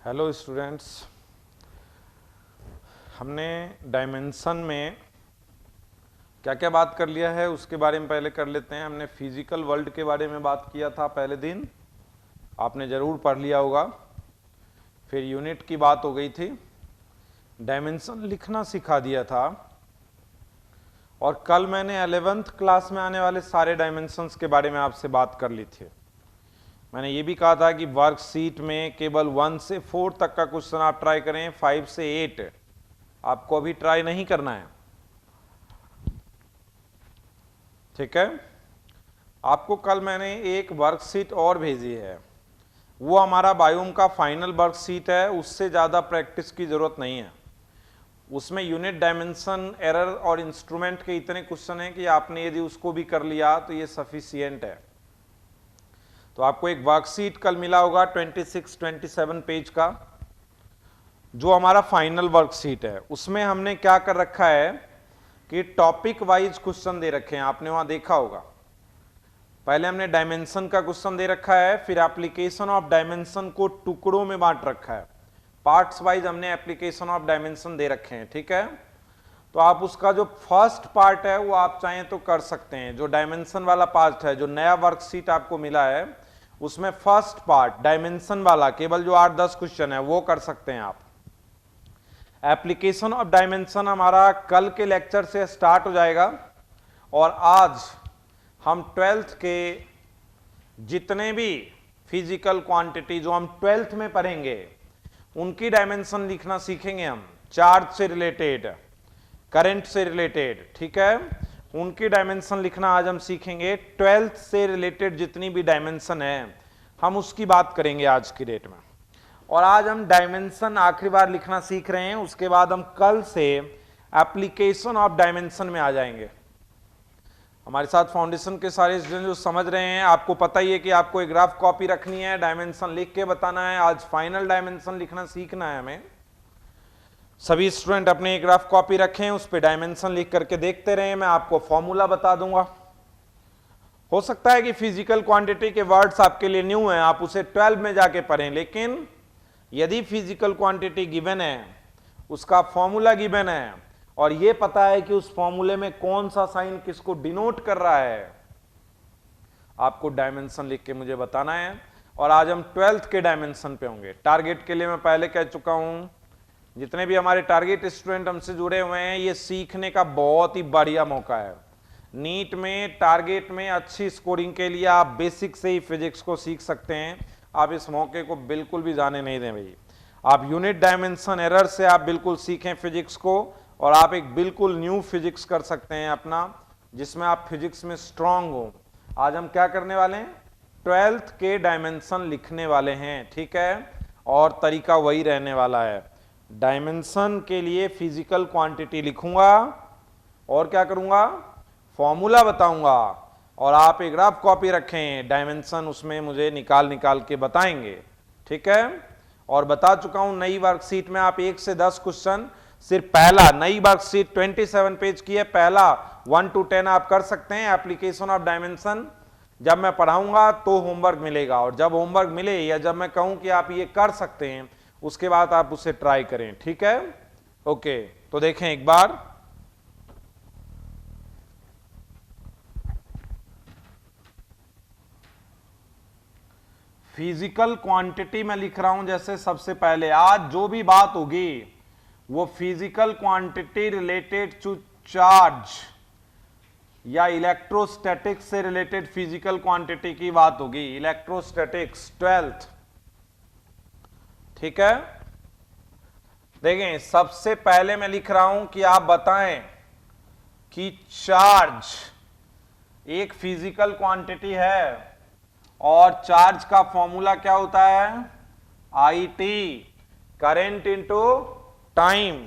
Hello students, हमने dimension में क्या क्या बात कर लिया है उसके बारे में पहले कर लेते हैं। हमने फिजिकल वर्ल्ड के बारे में बात किया था पहले दिन, आपने ज़रूर पढ़ लिया होगा। फिर यूनिट की बात हो गई थी, डायमेंशन लिखना सिखा दिया था, और कल मैंने 11th क्लास में आने वाले सारे डायमेंशंस के बारे में आपसे बात कर ली थी। मैंने ये भी कहा था कि वर्कशीट में केवल 1 से 4 तक का क्वेश्चन आप ट्राई करें, 5 से 8 आपको अभी ट्राई नहीं करना है, ठीक है। आपको कल मैंने एक वर्कशीट और भेजी है, वो हमारा बायोम का फाइनल वर्कशीट है, उससे ज़्यादा प्रैक्टिस की ज़रूरत नहीं है। उसमें यूनिट, डायमेंशन, एरर और इंस्ट्रूमेंट के इतने क्वेश्चन हैं कि आपने यदि उसको भी कर लिया तो ये सफिशियंट है। तो आपको एक वर्कशीट कल मिला होगा 26-27 पेज का, जो हमारा फाइनल वर्कशीट है। उसमें हमने क्या कर रखा है कि टॉपिक वाइज क्वेश्चन दे रखे हैं, आपने वहां देखा होगा। पहले हमने डायमेंशन का क्वेश्चन दे रखा है, फिर एप्लीकेशन ऑफ डायमेंशन को टुकड़ों में बांट रखा है, पार्ट्स वाइज हमने एप्लीकेशन ऑफ डायमेंशन दे रखे हैं, ठीक है। तो आप उसका जो फर्स्ट पार्ट है वो आप चाहें तो कर सकते हैं। जो डायमेंशन वाला पार्ट है, जो नया वर्कशीट आपको मिला है, उसमें फर्स्ट पार्ट डायमेंशन वाला केवल जो 8-10 क्वेश्चन है वो कर सकते हैं आप। एप्लीकेशन ऑफ डायमेंशन हमारा कल के लेक्चर से स्टार्ट हो जाएगा, और आज हम 12th के जितने भी फिजिकल क्वांटिटी जो हम 12th में पढ़ेंगे उनकी डायमेंशन लिखना सीखेंगे हम, चार्ज से रिलेटेड, करंट से रिलेटेड, ठीक है। उनकी डायमेंशन लिखना आज हम सीखेंगे। 12th से रिलेटेड जितनी भी डायमेंशन है हम उसकी बात करेंगे आज की डेट में। और आज हम डायमेंशन आखिरी बार लिखना सीख रहे हैं, उसके बाद हम कल से एप्लीकेशन ऑफ डायमेंशन में आ जाएंगे। हमारे साथ फाउंडेशन के सारे स्टूडेंट जो समझ रहे हैं, आपको पता ही है कि आपको एक ग्राफ कॉपी रखनी है, डायमेंशन लिख के बताना है। आज फाइनल डायमेंशन लिखना सीखना है हमें। सभी स्टूडेंट अपने ग्राफ कॉपी रखें, उस पर डायमेंशन लिख करके देखते रहें, मैं आपको फॉर्मूला बता दूंगा। हो सकता है कि फिजिकल क्वांटिटी के वर्ड्स आपके लिए न्यू हैं, आप उसे 12 में जाके पढ़ें, लेकिन यदि फिजिकल क्वांटिटी गिवन है, उसका फॉर्मूला गिवन है, और यह पता है कि उस फॉर्मूले में कौन सा साइन किसको डिनोट कर रहा है, आपको डायमेंशन लिख के मुझे बताना है। और आज हम 12th के डायमेंशन पे होंगे। टारगेट के लिए मैं पहले कह चुका हूं, जितने भी हमारे टारगेट स्टूडेंट हमसे जुड़े हुए हैं, ये सीखने का बहुत ही बढ़िया मौका है। नीट में, टारगेट में अच्छी स्कोरिंग के लिए आप बेसिक से ही फिजिक्स को सीख सकते हैं। आप इस मौके को बिल्कुल भी जाने नहीं दें भाई। आप यूनिट, डायमेंशन, एरर से आप बिल्कुल सीखें फिजिक्स को, और आप एक बिल्कुल न्यू फिजिक्स कर सकते हैं अपना, जिसमें आप फिजिक्स में स्ट्रांग हो। आज हम क्या करने वाले हैं, 12th के डायमेंशन लिखने वाले हैं, ठीक है। और तरीका वही रहने वाला है, डायमेंशन के लिए फिजिकल क्वांटिटी लिखूंगा, और क्या करूंगा, फॉर्मूला बताऊंगा, और आप एक ग्राफ कॉपी रखें, डायमेंशन उसमें मुझे निकाल के बताएंगे, ठीक है। और बता चुका हूं, नई वर्कशीट में आप 1 से 10 क्वेश्चन, सिर्फ पहला, नई वर्कशीट 27 पेज की है, पहला 1 to 10 आप कर सकते हैं एप्लीकेशन ऑफ डायमेंशन। जब मैं पढ़ाऊंगा तो होमवर्क मिलेगा, और जब होमवर्क मिले या जब मैं कहूं कि आप ये कर सकते हैं, उसके बाद आप उसे ट्राई करें, ठीक है। ओके, तो देखें एक बार, फिजिकल क्वांटिटी में लिख रहा हूं। जैसे सबसे पहले आज जो भी बात होगी वो physical quantity related to charge या इलेक्ट्रोस्टैटिक्स से रिलेटेड फिजिकल क्वांटिटी की बात होगी। इलेक्ट्रोस्टैटिक्स 12th, ठीक है। देखें, सबसे पहले मैं लिख रहा हूं कि आप बताएं कि चार्ज एक फिजिकल क्वांटिटी है, और चार्ज का फॉर्मूला क्या होता है, IT, करंट इनटू टाइम।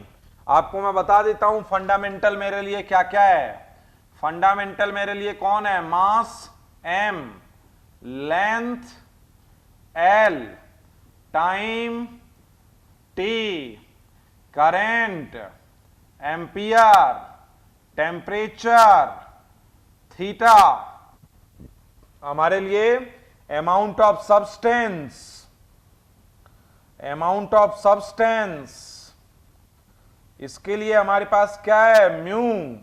आपको मैं बता देता हूं फंडामेंटल मेरे लिए क्या क्या है। फंडामेंटल मेरे लिए कौन है, मास M, length L, time T, current ampere, temperature theta, हमारे लिए amount of substance amount of substance, इसके लिए हमारे पास क्या है, म्यू।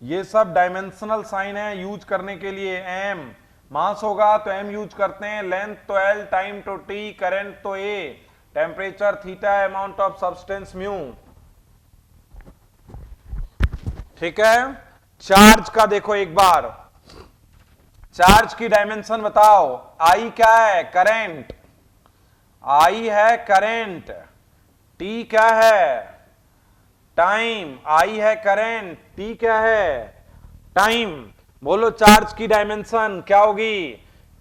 ये सब डायमेंशनल साइन है यूज करने के लिए। एम मास होगा तो एम यूज करते हैं, लेंथ तो एल, टाइम तो टी, करंट तो A, temperature theta, amount of substance mu. ठीक है। चार्ज का देखो एक बार, चार्ज की डायमेंशन बताओ। आई क्या है, करंट, आई है करंट। टी क्या है, टाइम, आई है करंट, टी क्या है, टाइम। बोलो चार्ज की डायमेंशन क्या होगी,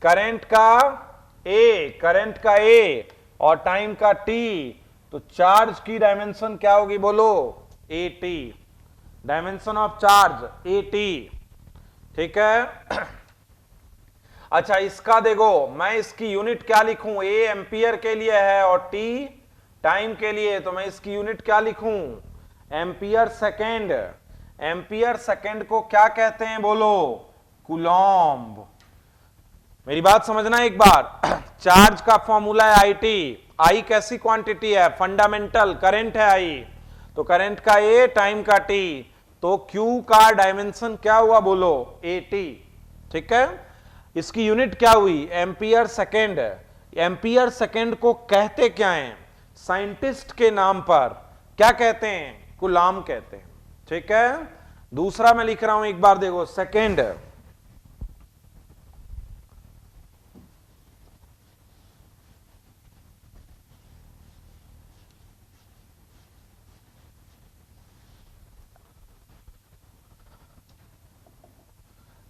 करंट का ए, करंट का ए और टाइम का टी, तो चार्ज की डायमेंशन क्या होगी, बोलो A T, dimension of charge A T. ठीक है। अच्छा इसका देखो, मैं इसकी यूनिट क्या लिखूं, ए एम्पियर के लिए है और टी टाइम के लिए, तो मैं इसकी यूनिट क्या लिखूं, एम्पियर सेकेंड। एम्पियर सेकेंड को क्या कहते हैं, बोलो कूलॉम्ब। मेरी बात समझना एक बार। चार्ज का फॉर्मूला है आई टी। आई कैसी क्वांटिटी है, फंडामेंटल करंट है आई, तो करंट का ए, टाइम का टी, तो क्यू का डायमेंशन क्या हुआ, बोलो ए टी। ठीक है। इसकी यूनिट क्या हुई, एम्पियर सेकेंड। एम्पियर सेकेंड को कहते क्या हैं, साइंटिस्ट के नाम पर क्या कहते हैं, कूलॉम्ब कहते हैं। ठीक है। दूसरा मैं लिख रहा हूं एक बार देखो, second,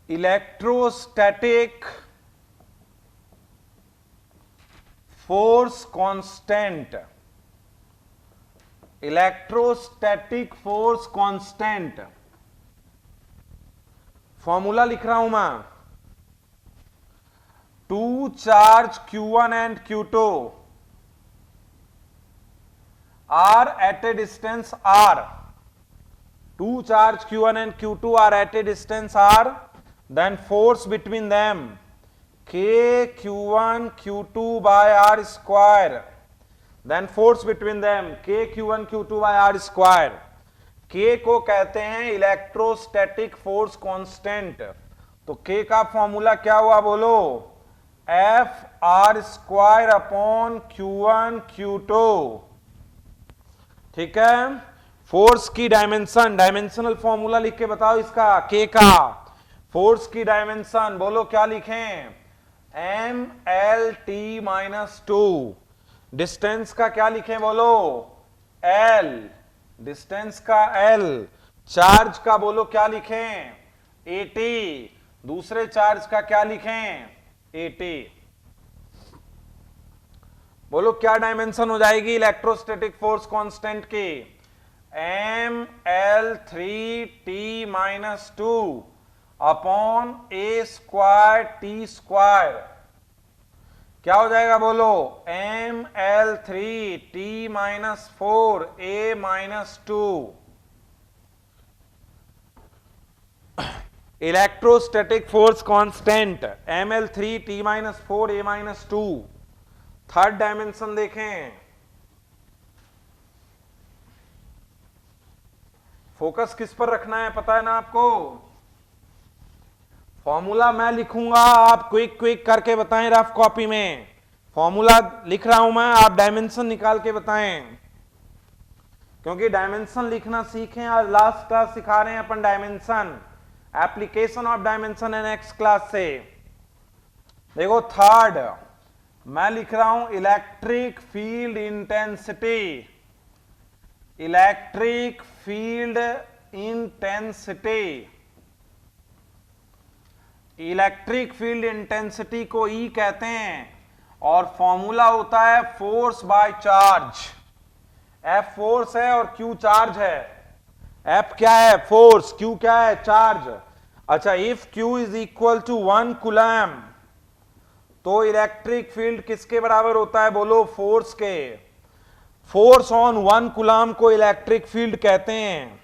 electrostatic force constant, electrostatic force constant. Formula लिख रहा हूं मैं, two charge Q1 and Q2 are at a distance R. Two charge Q1 and Q2 are at a distance R. Then force between them K Q1 Q2 by R square. Then force between them K Q1 Q2 by R square. K को कहते हैं electrostatic force constant. तो K का formula क्या हुआ, बोलो F R square upon Q1 Q2। ठीक है। फोर्स की डायमेंशन, डायमेंशनल फॉर्मूला लिख के बताओ इसका, K का फोर्स की डायमेंशन बोलो क्या लिखें, M L T minus two. Distance का क्या लिखें, बोलो L, डिस्टेंस का L। चार्ज का बोलो क्या लिखें, AT। दूसरे चार्ज का क्या लिखें, AT। बोलो क्या डायमेंशन हो जाएगी इलेक्ट्रोस्टैटिक फोर्स कांस्टेंट की, M L three T minus two upon A square T square. क्या हो जाएगा, बोलो M L three T minus four A minus two. Electrostatic force constant M L three T minus four A minus two. Third dimension देखें, focus किस पर रखना है पता है ना आपको। फॉर्मूला मैं लिखूंगा, आप क्विक क्विक करके बताएं रफ कॉपी में। फॉर्मूला लिख रहा हूं मैं, आप डायमेंशन निकाल के बताएं, क्योंकि डायमेंशन लिखना सीखें। और लास्ट क्लास सिखा रहे हैं अपन dimension, application of dimension in next class से। देखो थर्ड मैं लिख रहा हूं, electric field intensity, electric field intensity. Electric field intensity को E कहते हैं और फॉर्मूला होता है force by charge. F force है और Q चार्ज है। F क्या है, फोर्स, Q क्या है, चार्ज। अच्छा, if Q is equal to 1 coulomb तो इलेक्ट्रिक फील्ड किसके बराबर होता है, बोलो फोर्स के। फोर्स ऑन 1 कूलम को इलेक्ट्रिक फील्ड कहते हैं।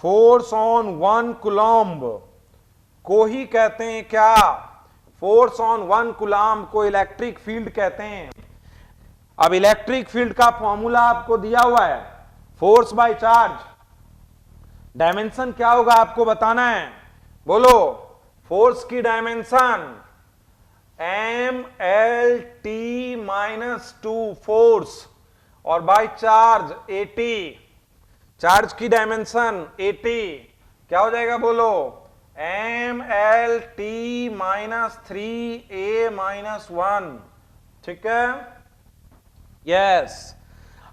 फोर्स ऑन 1 कूलम को ही कहते हैं क्या, फोर्स ऑन 1 कूलम को इलेक्ट्रिक फील्ड कहते हैं। अब इलेक्ट्रिक फील्ड का फॉर्मूला आपको दिया हुआ है, फोर्स बाय चार्ज। डायमेंशन क्या होगा आपको बताना है, बोलो। फोर्स की डायमेंशन mlt-2 फोर्स, और बाय चार्ज 80, चार्ज की डायमेंशन 80, क्या हो जाएगा बोलो, mlt-3a-1, ठीक है, यस।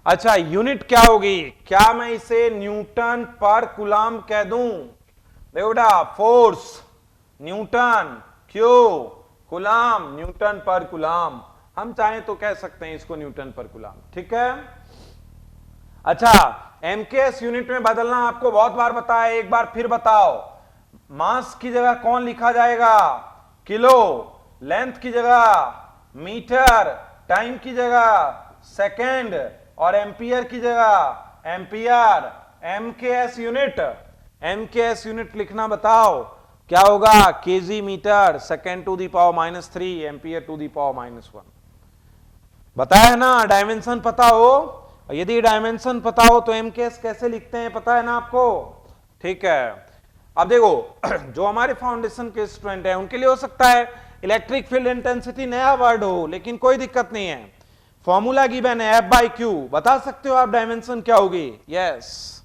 अच्छा, यूनिट क्या होगी, क्या मैं इसे न्यूटन पर कूलम कह दूं, देखो बेटा, फोर्स न्यूटन, क्यों, कूलम न्यूटन पर कूलम, हम चाहें तो कह सकते हैं इसको न्यूटन पर कूलम, ठीक है। अच्छा, एमकेएस यूनिट में बदलना आपको बहुत बार बताया, एक बार फिर बताओ। मास की जगह कौन लिखा जाएगा, किलो, लेंथ की जगह मीटर, टाइम की जगह सेकेंड, और एम्पियर की जगह एम्पियर। एमकेएस यूनिट लिखना बताओ, क्या होगा, KG metre, second to the power -3, ampere to the power -1। बताया ना, डायमेंशन पता हो, यदि डायमेंशन पता हो तो एमकेएस कैसे लिखते हैं पता है ना आपको, ठीक है। अब देखो, जो हमारे फाउंडेशन के स्टूडेंट हैं उनके लिए हो सकता है इलेक्ट्रिक फील्ड इंटेंसिटी नया वर्ड हो, लेकिन कोई दिक्कत नहीं है, फॉर्मूला गिवन है F/Q, बता सकते हो आप डायमेंशन क्या होगी, यस।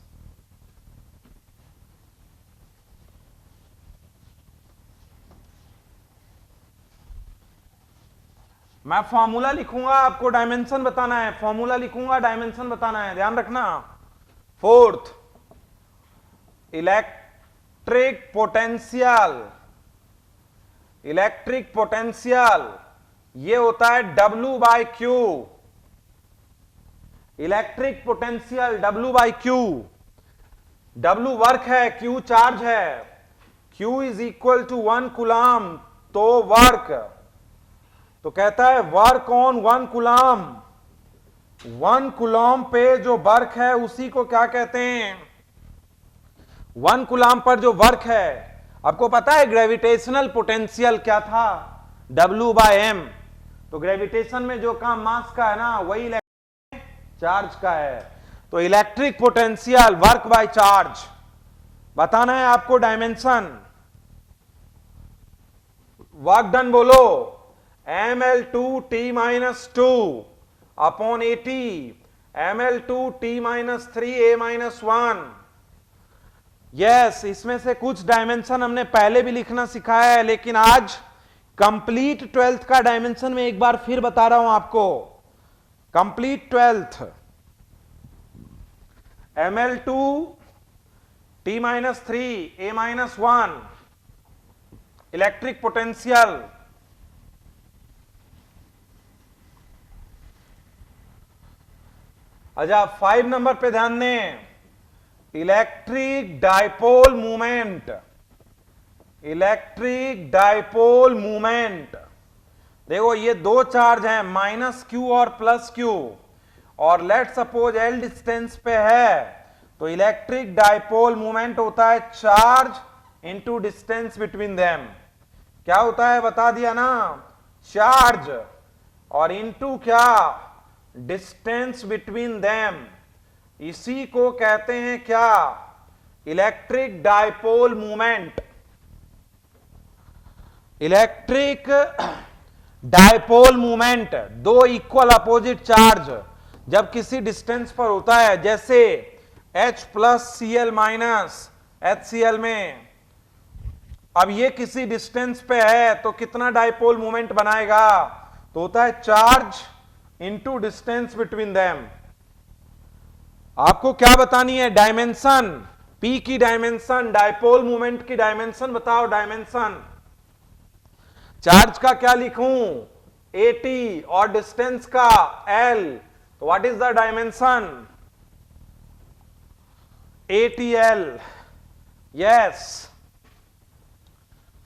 मैं फॉर्मूला लिखूंगा, आपको डायमेंशन बताना है, फॉर्मूला लिखूंगा, डायमेंशन बताना है, ध्यान रखना। फोर्थ, इलेक्ट्रिक पोटेंशियल ये होता है W/Q, electric potential W/Q, W work है, Q चार्ज है, Q is equal to 1 coulomb, तो वर्क, तो कहता है वर्क ऑन 1 कूलम, 1 कूलम पे जो वर्क है उसी को क्या कहते हैं, 1 कूलम पर जो वर्क है। आपको पता है ग्रेविटेशनल पोटेंशियल क्या था, W/m, तो ग्रेविटेशन में जो काम मास का है ना वही इलेक्ट्रिक चार्ज का है, तो electric potential work by charge बताना है आपको। डायमेंशन, वर्क डन बोलो, ml2t-2 अपॉन 80, ml2t-3a-1, यस। इसमें से कुछ डायमेंशन हमने पहले भी लिखना सिखाया है, लेकिन आज कंप्लीट 12th का डायमेंशन में एक बार फिर बता रहा हूं आपको, complete 12th, ml2t-3a-1 electric potential. अच्छा, 5 नंबर पे ध्यान दें, इलेक्ट्रिक डाइपोल मूवमेंट, देखो ये दो चार्ज हैं, -Q और +Q, और लेट सपोज L डिस्टेंस पे है, तो इलेक्ट्रिक डाइपोल मूवमेंट होता है charge into distance between them. क्या होता है बता दिया ना, चार्ज और इनटू क्या, डिस्टेंस बिटवीन देम, इसी को कहते हैं क्या, electric dipole movement. Electric dipole movement, दो इक्वल अपोजिट चार्ज जब किसी डिस्टेंस पर होता है, जैसे H plus Cl minus HCl में, अब ये किसी डिस्टेंस पे है तो कितना डाइपोल मूवमेंट बनाएगा, तो होता है charge into distance between them. आपको क्या बतानी है, डायमेंशन, P की डायमेंशन, डाइपोल मूवमेंट की डायमेंशन बताओ, डायमेंशन। चार्ज का क्या लिखूं, 80, और डिस्टेंस का L, तो what is the dimension, 80L, yes.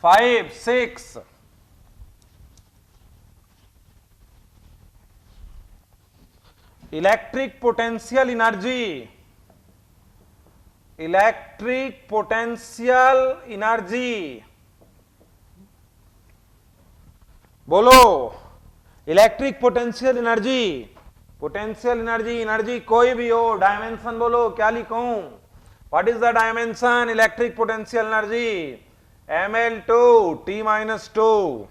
5, 6, electric potential energy, बोलो, electric potential energy potential energy, energy कोई भी हो, डायमेंशन बोलो, क्या लिखूं? What is the dimension? Electric potential energy ml2 t-2।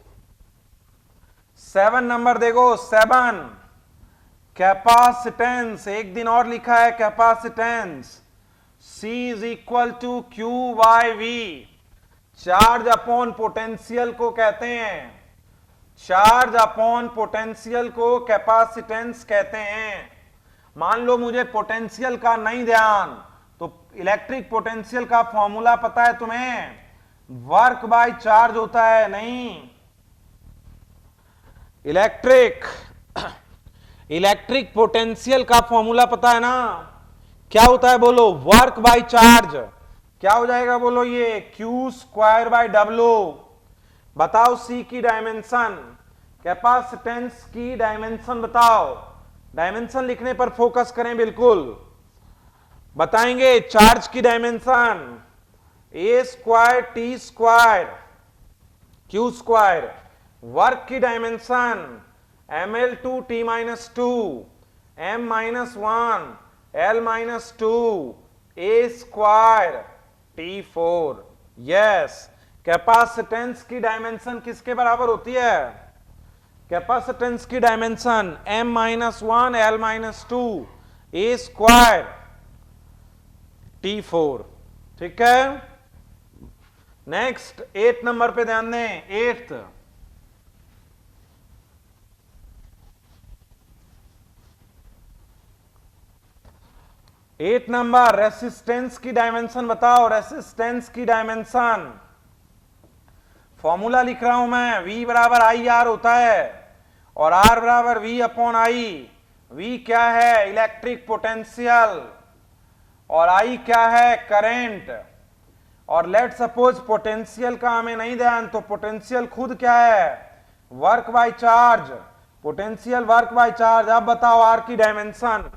7 number देखो, 7 कैपेसिटेंस, एक दिन और लिखा है capacitance, C is equal to Q by V. Charge upon potential को कहते हैं, चार्ज अपॉन पोटेंशियल को कैपेसिटेंस कहते हैं। मान लो मुझे पोटेंशियल का नहीं ध्यान, तो इलेक्ट्रिक पोटेंशियल का फॉर्मूला पता है तुम्हें? वर्क बाय चार्ज होता है। नहीं, इलेक्ट्रिक पोटेंशियल का फॉर्मूला पता है ना? क्या होता है बोलो? Work by charge. क्या हो जाएगा बोलो? ये Q स्क्वायर बाय W। बताओ C की डायमेंशन, कैपेसिटेंस की डायमेंशन बताओ। डायमेंशन लिखने पर फोकस करें, बिल्कुल बताएंगे। चार्ज की dimension A square T square Q square. Work की dimension ml2 t-2 m-1 l-2 A square T4। Yes, capacitance की डायमेंशन किसके बराबर होती है? कैपेसिटेंस की dimension m-1 l-2 A square T4। ठीक है, नेक्स्ट 8 नंबर पे ध्यान दें। 8th, नंबर रेसिस्टेंस की डायमेंशन बताओ। रेसिस्टेंस की डायमेंशन फॉर्मूला लिख रहा हूं मैं, V बराबर आई आर होता है और R बराबर V अपॉन आई। V क्या है? इलेक्ट्रिक पोटेंशियल, और I क्या है? करंट। और लेट सपोज पोटेंशियल का हमें नहीं ध्यान, तो पोटेंशियल खुद क्या है? Work by charge. Potential work by charge. अब बताओ R की डायमेंशन,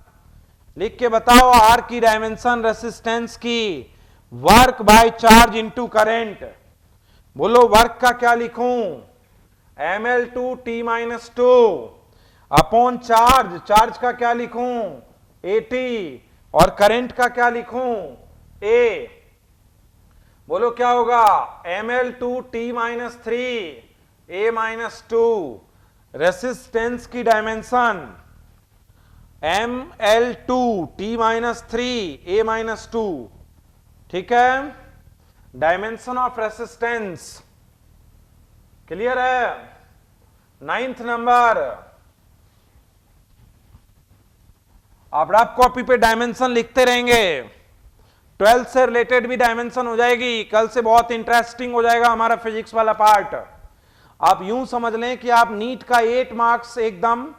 लिख के बताओ R की डायमेंशन रेसिस्टेंस की, work by charge into current. बोलो वर्क का क्या लिखूं? ml2 t-2 upon charge, charge का क्या लिखूं? AT। और करंट का क्या लिखूं? A। बोलो क्या होगा? ml2 t-3 A-2। रेसिस्टेंस की डायमेंशन ml2 t-3 A-2। ठीक है, डायमेंशन ऑफ रेसिस्टेंस क्लियर है। 9th नंबर, आप रफ कॉपी पे डायमेंशन लिखते रहेंगे, 12th से रिलेटेड भी डायमेंशन हो जाएगी। कल से बहुत इंटरेस्टिंग हो जाएगा हमारा फिजिक्स वाला पार्ट। आप यूं समझ लें कि आप नीट का 8 मार्क्स एकदम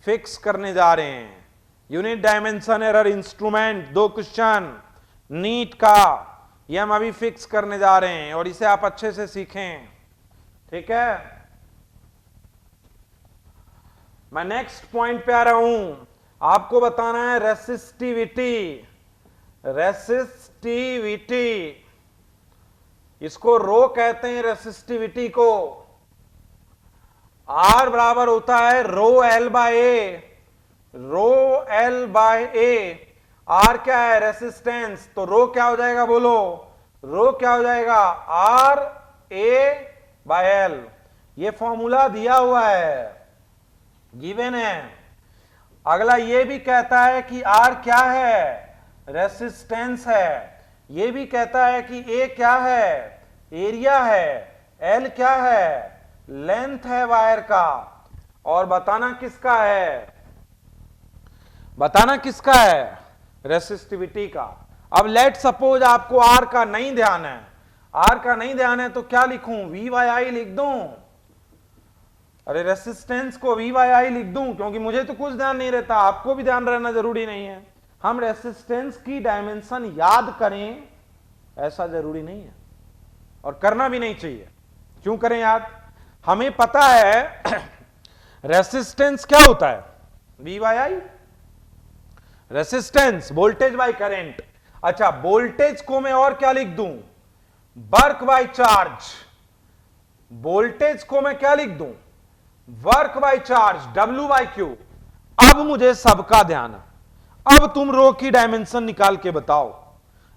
फिक्स करने जा रहे हैं। Unit dimension error instrument 2 question NEET का, ये हम अभी फिक्स करने जा रहे हैं और इसे आप अच्छे से सीखें। ठीक है, मैं नेक्स्ट पॉइंट पे आ रहा हूं। आपको बताना है रेसिस्टिविटी। रेसिस्टिविटी, इसको रो कहते हैं रेसिस्टिविटी को। R बराबर होता है रो L बाय ए। रो L बाय ए। R क्या है? रेसिस्टेंस। तो रो क्या हो जाएगा बोलो? रो क्या हो जाएगा? R A by L। ये फॉर्मूला दिया हुआ है, गिवन है। अगला ये भी कहता है कि R क्या है? रेसिस्टेंस है। ये भी कहता है कि A क्या है? एरिया है। L क्या है? लेंथ है वायर का। और बताना किसका है? बताना किसका है? रेसिस्टिविटी का। अब लेट सपोज आपको R का नहीं ध्यान है, R का नहीं ध्यान है तो क्या लिखूं? V बाय आई लिख दूं? अरे रेसिस्टेंस को V बाय आई लिख दूं, क्योंकि मुझे तो कुछ ध्यान नहीं रहता, आपको भी ध्यान रहना जरूरी नहीं है। हम रेसिस्टेंस की डायमेंशन याद करें ऐसा जरूरी नहीं है और करना भी नहीं चाहिए। क्यों करें याद? हमें पता है रेसिस्टेंस क्या होता है? V by I. Resistance voltage by current. अच्छा, वोल्टेज को मैं और क्या लिख दूं? Work by charge. वोल्टेज को मैं क्या लिख दूं? Work by charge, W by Q. अब मुझे सबका ध्यान है, अब तुम रो की डायमेंशन निकाल के बताओ,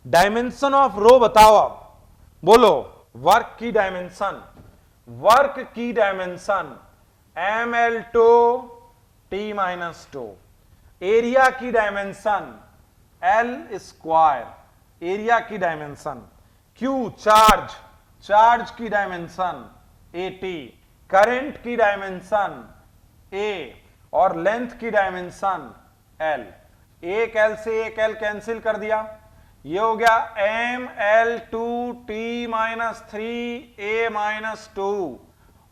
डायमेंशन ऑफ रो बताओ। अब बोलो वर्क की डायमेंशन, वर्क की डायमेंशन ml2 t-2, एरिया की डायमेंशन L स्क्वायर, एरिया की डायमेंशन, Q चार्ज, चार्ज की डायमेंशन AT, करंट की डायमेंशन A और लेंथ की डायमेंशन L। एक L से एक L कैंसिल कर दिया, ये हो गया ml2t-3a-2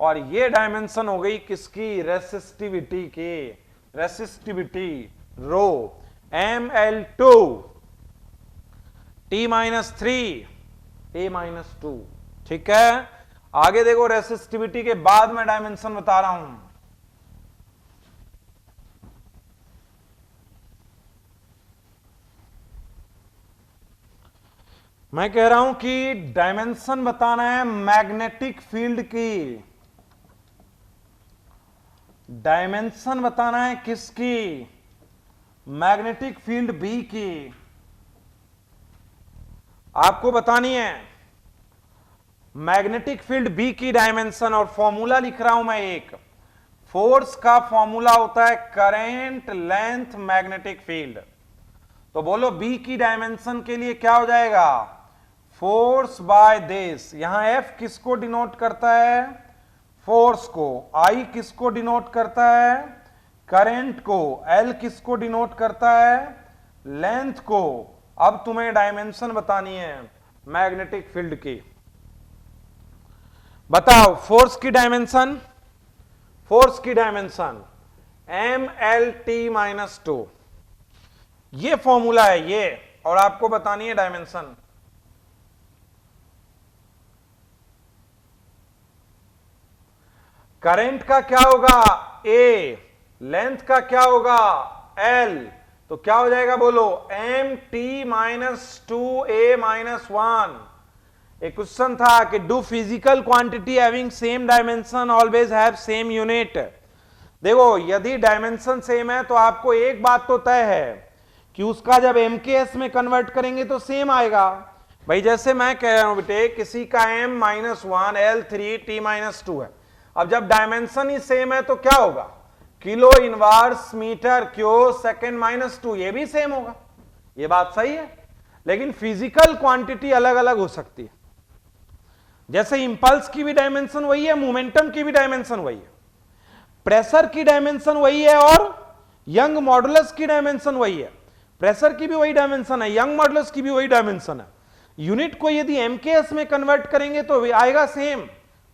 और ये डायमेंशन हो गई किसकी, रेसिस्टिविटी की, रेसिस्टिविटी रो ml2 t-3a-2। ठीक है, आगे देखो रेसिस्टिविटी के बाद मैं डायमेंशन बता रहा हूं। मैं कह रहा हूं कि डायमेंशन बताना है मैग्नेटिक फील्ड की, डायमेंशन बताना है किसकी, मैग्नेटिक फील्ड बी की आपको बतानी है, मैग्नेटिक फील्ड बी की डायमेंशन। और फॉर्मूला लिख रहा हूं मैं एक, फोर्स का फॉर्मूला होता है करंट लेंथ मैग्नेटिक फील्ड। तो बोलो बी की डायमेंशन के लिए क्या हो जाएगा, फोर्स बाय दिस, यहां एफ किसको डिनोट करता है, फोर्स को, आई किसको डिनोट करता है, करंट को, एल किसको डिनोट करता है, लेंथ को। अब तुम्हें डायमेंशन बतानी है मैग्नेटिक फील्ड की, बताओ फोर्स की डायमेंशन, फोर्स की डायमेंशन mlt-2, ये फॉर्मूला है ये, और आपको बतानी है डायमेंशन। करंट का क्या होगा A, लेंथ का क्या होगा L, तो क्या हो जाएगा बोलो mt-2a-1। एक क्वेश्चन था कि do physical quantity having same dimension always have same unit. देखो यदि डायमेंशन सेम है तो आपको एक बात तो तय है कि उसका जब MKS में कन्वर्ट करेंगे तो सेम आएगा। भाई जैसे मैं कह रहा हूं बेटे किसी का m-1 L3 t-2 है, अब जब डायमेंशन ही सेम है तो क्या होगा, kilo inverse metre cube second -2, ये भी सेम होगा, ये बात सही है। लेकिन फिजिकल क्वांटिटी अलग अलग हो सकती है, जैसे इंपल्स की भी डायमेंशन वही है, मोमेंटम की भी डायमेंशन वही है, प्रेशर की डायमेंशन वही है और यंग मॉडुलस की डायमेंशन वही है। प्रेशर की भी वही डायमेंशन है, यंग मॉडुलस की भी वही डायमेंशन है। यूनिट को यदि MKS में कन्वर्ट करेंगे तो आएगा सेम,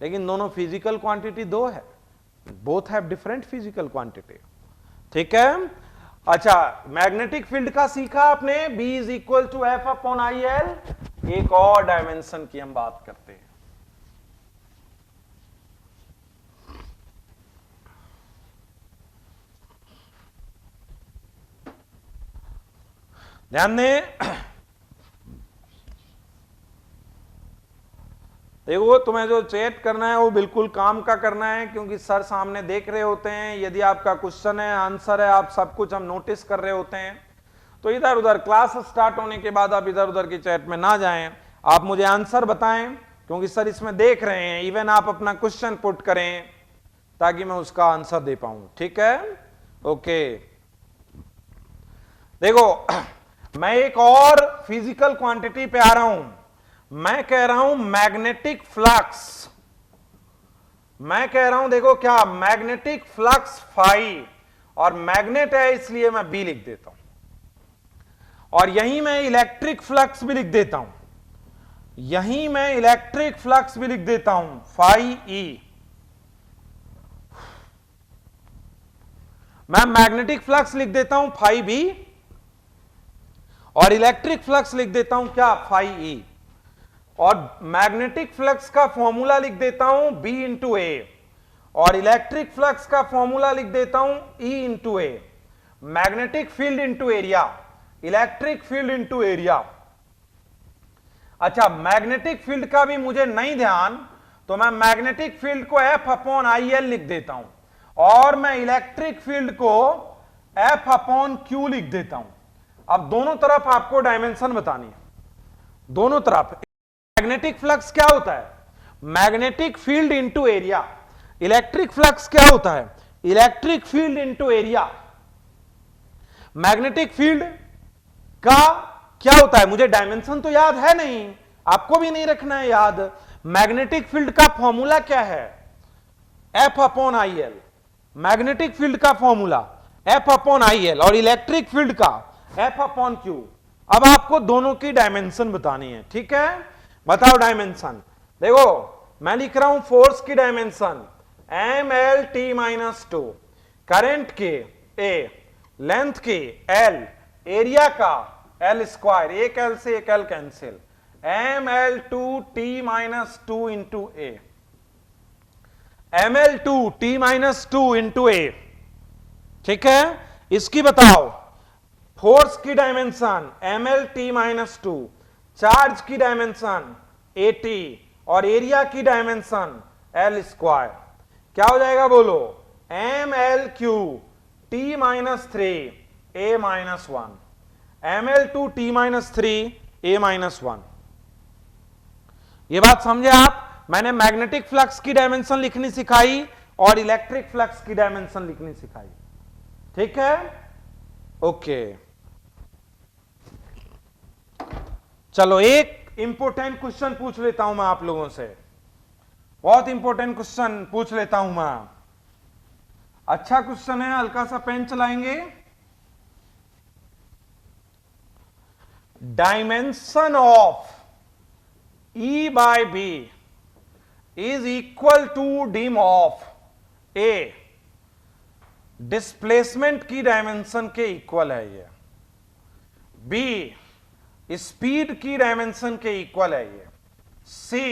लेकिन दोनों फिजिकल क्वांटिटी दो है, both have different physical quantity. ठीक है, अच्छा मैग्नेटिक फील्ड का सीखा आपने, B is equal to F upon I L. एक और डायमेंशन की हम बात करते हैं, ध्यान दें। देखो तुम्हें जो चैट करना है वो बिल्कुल काम का करना है, क्योंकि सर सामने देख रहे होते हैं। यदि आपका क्वेश्चन है आंसर है, आप सब कुछ हम नोटिस कर रहे होते हैं, तो इधर उधर क्लास स्टार्ट होने के बाद आप इधर उधर की चैट में ना जाएं, आप मुझे आंसर बताएं, क्योंकि सर इसमें देख रहे हैं। इवन आप अपना क्वेश्चन पुट करें ताकि मैं उसका आंसर दे पाऊं। ठीक है, ओके। देखो मैं एक और फिजिकल क्वांटिटी पे आ रहा हूं, मैं कह रहा हूं मैग्नेटिक फ्लक्स। मैं कह रहा हूं देखो क्या, मैग्नेटिक फ्लक्स फाई, और मैग्नेट है इसलिए मैं बी लिख देता हूं, और यहीं मैं इलेक्ट्रिक फ्लक्स भी लिख देता हूं, यहीं मैं इलेक्ट्रिक फ्लक्स भी लिख देता हूं फाई ई। मैं मैग्नेटिक फ्लक्स लिख देता हूं फाई बी, और इलेक्ट्रिक फ्लक्स लिख देता हूं क्या, फाई ई। और मैग्नेटिक फ्लक्स का फॉर्मूला लिख देता हूं B इंटू ए, और इलेक्ट्रिक फ्लक्स का फॉर्मूला लिख देता हूं E into A. Magnetic field into area, electric field into area. अच्छा मैग्नेटिक फील्ड का भी मुझे नहीं ध्यान, तो मैं मैग्नेटिक फील्ड को F अपॉन आई एल लिख देता हूं, और मैं इलेक्ट्रिक फील्ड को एफ अपॉन क्यू लिख देता हूं। अब दोनों तरफ आपको डायमेंशन बतानी है, दोनों तरफ। मैग्नेटिक फ्लक्स क्या होता है? Magnetic field into area. Electric flux क्या होता है? Electric field into area. Magnetic field का क्या होता है? मुझे डायमेंशन तो याद है नहीं, आपको भी नहीं रखना है याद। मैग्नेटिक फील्ड का फॉर्मूला क्या है? F upon I L. Magnetic field का formula F upon I L और इलेक्ट्रिक फील्ड का एफ अपॉन क्यू। अब आपको दोनों की डायमेंशन बतानी है, ठीक है? बताओ डायमेंशन। देखो मैं लिख रहा हूं फोर्स की dimension M L T minus two, current के ए, लेंथ की एल, एरिया का एल स्क्वायर, एक एल से एक L cancel, M L two T minus two into A, M L two T minus two into A, ठीक है? इसकी बताओ फोर्स की dimension M L T minus two, charge की डायमेंशन ए टी और एरिया की डायमेंशन एल स्क्वायर। क्या हो जाएगा बोलो? M L Q T minus three A minus one, M L two T minus three A minus one. ये बात समझे आप? मैंने मैग्नेटिक फ्लक्स की डायमेंशन लिखनी सिखाई और इलेक्ट्रिक फ्लक्स की डायमेंशन लिखनी सिखाई, ठीक है? ओके, चलो एक इंपॉर्टेंट क्वेश्चन पूछ लेता हूं मैं आप लोगों से, बहुत इंपॉर्टेंट क्वेश्चन पूछ लेता हूं मैं। अच्छा क्वेश्चन है, हल्का सा पेन चलाएंगे। Dimension of E by B is equal to dim of A। Displacement की डायमेंशन के इक्वल है ये। B स्पीड की डायमेंशन के इक्वल है ये। C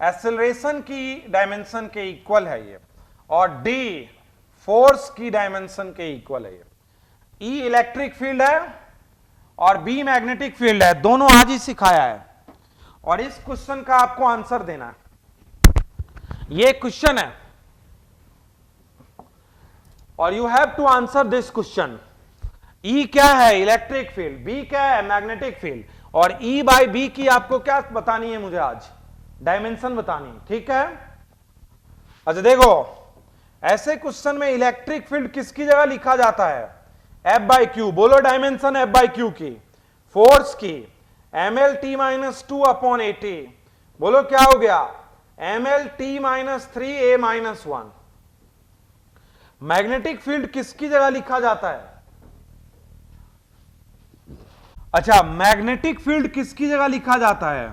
एक्सेलरेशन की डायमेंशन के इक्वल है ये। और D फोर्स की डायमेंशन के इक्वल है ये। E इलेक्ट्रिक फील्ड है और B मैग्नेटिक फील्ड है, दोनों आज ही सिखाया है। और इस क्वेश्चन का आपको आंसर देना है। ये क्वेश्चन है और you have to answer this question. E क्या है? Electric field. B क्या है? Magnetic field. और E बाई B की आपको क्या बतानी है? मुझे आज डायमेंशन बतानी है, ठीक है? अच्छा देखो, ऐसे क्वेश्चन में इलेक्ट्रिक फील्ड किसकी जगह लिखा जाता है? F by Q. बोलो डायमेंशन F बाई क्यू की। फोर्स की M L T minus two upon A T. बोलो क्या हो गया? M L T minus three A minus one. Magnetic field किसकी जगह लिखा जाता है? अच्छा, मैग्नेटिक फील्ड किसकी जगह लिखा जाता है?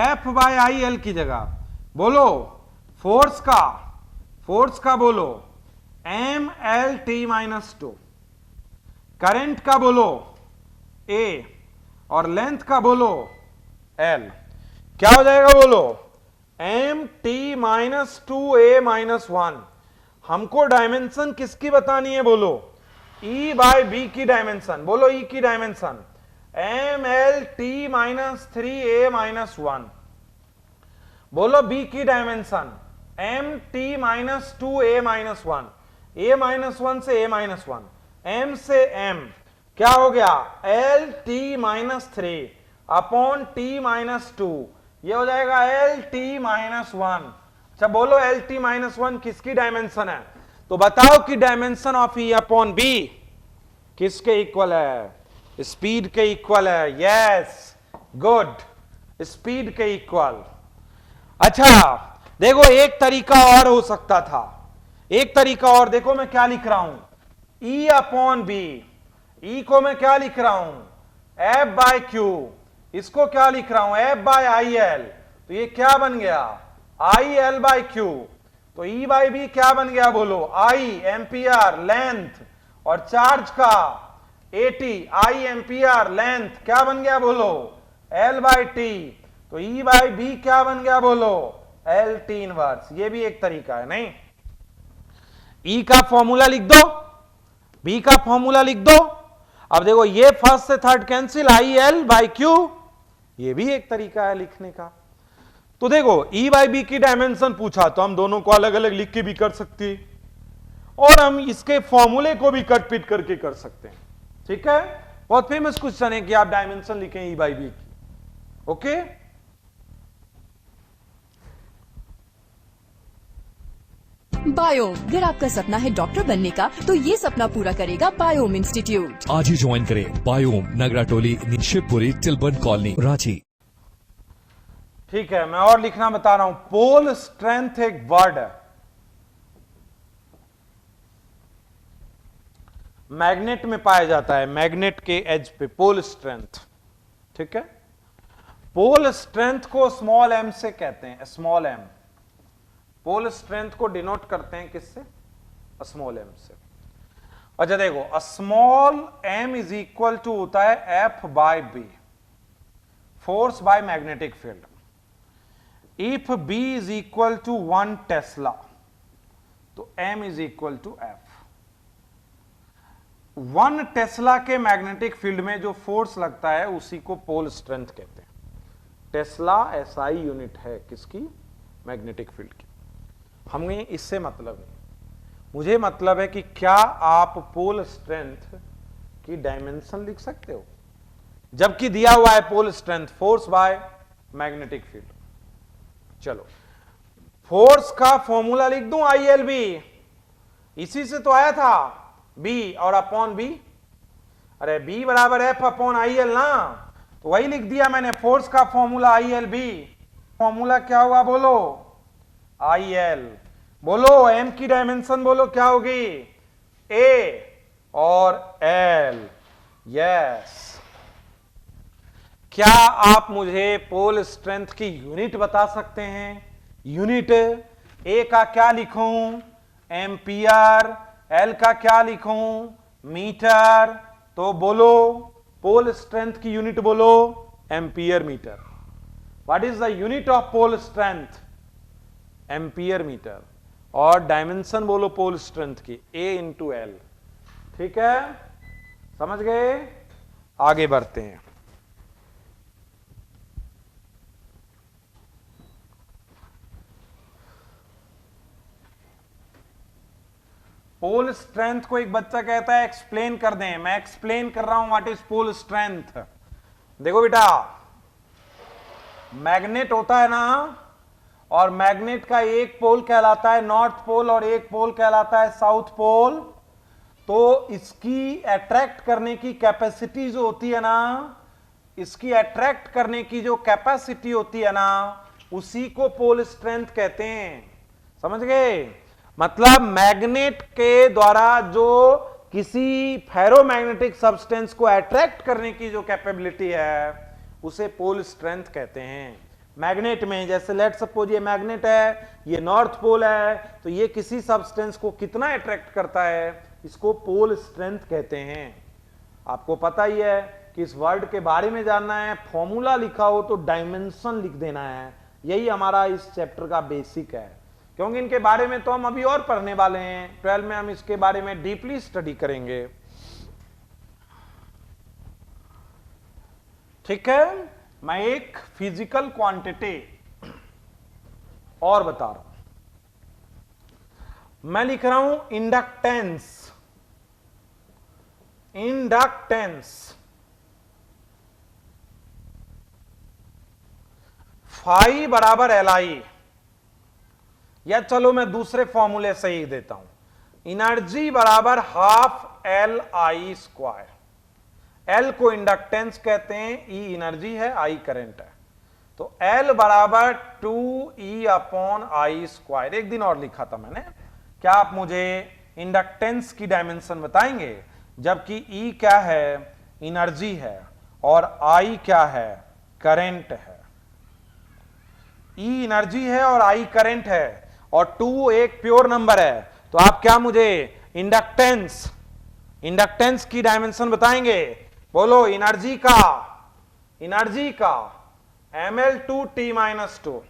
एफ बाई आई एल की जगह। बोलो फोर्स का बोलो M L T minus two, current का बोलो ए और लेंथ का बोलो एल। क्या हो जाएगा बोलो? M T minus two A minus one. हमको डायमेंशन किसकी बतानी है? बोलो E बाय बी की डायमेंशन। बोलो E की dimension M L T minus three A minus one. बोलो B की dimension M T minus two A minus one. A minus one से ए माइनस वन, एम से एम। क्या हो गया? L T minus three upon T minus two. ये हो जाएगा एल टी माइनस वन। अच्छा बोलो एल टी माइनस वन किसकी डायमेंशन है? तो बताओ कि dimension of E upon B किसके इक्वल है? स्पीड के इक्वल है। यस, गुड, स्पीड के इक्वल। अच्छा देखो, एक तरीका और हो सकता था। एक तरीका और देखो, मैं क्या लिख रहा हूं? ई अपॉन बी। ई को मैं क्या लिख रहा हूं? F by Q. इसको क्या लिख रहा हूं? F by I L. तो ये क्या बन गया? I L by Q. तो ई बाय बी क्या बन गया? बोलो आई एम्पियर लेंथ और चार्ज का एटी, आई एम्पियर लेंथ क्या बन गया? बोलो एल बाय टी। तो ई बाय बी क्या बन गया? बोलो एल टी इनवर्स। ये भी एक तरीका है। नहीं, ई का फॉर्मूला लिख दो, बी का फॉर्मूला लिख दो। अब देखो ये फर्स्ट से third cancel, I L by Q. ये भी एक तरीका है लिखने का। तो देखो E बाई बी की डायमेंशन पूछा तो हम दोनों को अलग अलग लिख के भी कर सकते हैं और हम इसके फॉर्मूले को भी कट पिट करके कर सकते हैं। ठीक है, बहुत फेमस क्वेश्चन है कि आप डायमेंशन लिखें E by B की। ओके, बायोम, अगर आपका सपना है डॉक्टर बनने का तो ये सपना पूरा करेगा बायोम इंस्टीट्यूट। आज ही ज्वाइन करें बायोम, नगरा टोली, शिवपुरी, टिलबर्न कॉलोनी, रांची। ठीक है, मैं और लिखना बता रहा हूं। पोल स्ट्रेंथ एक वर्ड है, मैग्नेट में पाया जाता है, मैग्नेट के एज पे पोल स्ट्रेंथ। ठीक है, पोल स्ट्रेंथ को स्मॉल एम से कहते हैं, स्मॉल एम। पोल स्ट्रेंथ को डिनोट करते हैं किससे? स्मॉल एम से। अच्छा देखो, small M is equal to होता है F by B, force by magnetic field. If B is equal to 1 tesla तो M is equal to F. 1 tesla के मैग्नेटिक फील्ड में जो फोर्स लगता है उसी को पोल स्ट्रेंथ कहते हैं। टेस्ला एसआई यूनिट है किसकी? मैग्नेटिक फील्ड की। हमें इससे मतलब नहीं, मुझे मतलब है कि क्या आप पोल स्ट्रेंथ की डायमेंशन लिख सकते हो, जबकि दिया हुआ है pole strength force by magnetic field. चलो, फोर्स का फॉर्मूला लिख दूं, ILB, इसी से तो आया था, B और अपॉन B। अरे B बराबर F अपॉन IL ना, तो वही लिख दिया मैंने, फोर्स का फॉर्मूला ILB। फॉर्मूला क्या हुआ बोलो? IL। बोलो M की डायमेंशन बोलो क्या होगी? A और L। यस, क्या आप मुझे पोल स्ट्रेंथ की यूनिट बता सकते हैं? यूनिट A का क्या लिखूं? एम्पियर। L का क्या लिखूं? मीटर। तो बोलो पोल स्ट्रेंथ की यूनिट बोलो, ampere metre. What is the unit of pole strength? Ampere metre. और डायमेंशन बोलो पोल स्ट्रेंथ की, A इंटू एल। ठीक है, समझ गए? आगे बढ़ते हैं। पोल स्ट्रेंथ को एक बच्चा कहता है एक्सप्लेन कर दें, मैं एक्सप्लेन कर रहा हूं व्हाट इज पोल स्ट्रेंथ। देखो बेटा, मैग्नेट होता है ना, और मैग्नेट का एक पोल कहलाता है नॉर्थ पोल और एक पोल कहलाता है साउथ पोल। तो इसकी अट्रैक्ट करने की कैपेसिटी जो होती है ना, इसकी अट्रैक्ट करने की जो कैपेसिटी होती है ना, उसी को पोल स्ट्रेंथ कहते हैं। समझ गए? मतलब मैग्नेट के द्वारा जो किसी फेरोमैग्नेटिक सब्सटेंस को अट्रैक्ट करने की जो कैपेबिलिटी है उसे पोल स्ट्रेंथ कहते हैं। मैग्नेट में, जैसे लेट सपोज ये मैग्नेट है, ये नॉर्थ पोल है, तो ये किसी सब्सटेंस को कितना अट्रैक्ट करता है, इसको पोल स्ट्रेंथ कहते हैं। आपको पता ही है कि इस वर्ड के बारे में जानना है, फॉर्मूला लिखा हो तो डायमेंशन लिख देना है। यही हमारा इस चैप्टर का बेसिक है, क्योंकि इनके बारे में तो हम अभी और पढ़ने वाले हैं। 12 में हम इसके बारे में डीपली स्टडी करेंगे। ठीक है, मैं एक फिजिकल क्वांटिटी और बता रहा हूं। मैं लिख रहा हूं इंडक्टेंस। इंडक्टेंस फाई बराबर LI, या चलो मैं दूसरे फॉर्मूले से ही देता हूं, एनर्जी बराबर हाफ LI स्क्वायर। L को इंडक्टेंस कहते हैं, E एनर्जी है, I करंट है, तो L बराबर 2E अपॉन I स्क्वायर। एक दिन और लिखा था मैंने, क्या आप मुझे इंडक्टेंस की डायमेंशन बताएंगे? जबकि E क्या है? एनर्जी है, और I क्या है? करंट है। E एनर्जी है और I करंट है, और 2 एक प्योर नंबर है, तो आप क्या मुझे इंडक्टेंस की डायमेंशन बताएंगे? बोलो एनर्जी का mL2T-2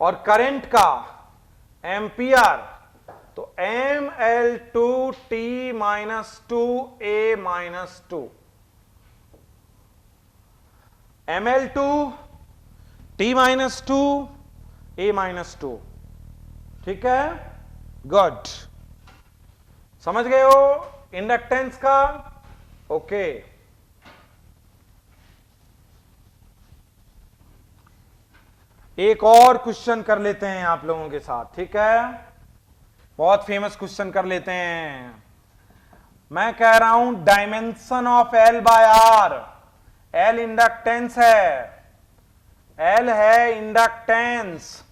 और करंट का एम्पियर, तो mL2T-2A-2 mL2T-2A-2। ठीक है, गुड, समझ गए हो इंडक्टेंस का? ओके, एक और क्वेश्चन कर लेते हैं आप लोगों के साथ, ठीक है? बहुत फेमस क्वेश्चन कर लेते हैं। मैं कह रहा हूं dimension of L by R. L inductance है, एल है इंडक्टेंस,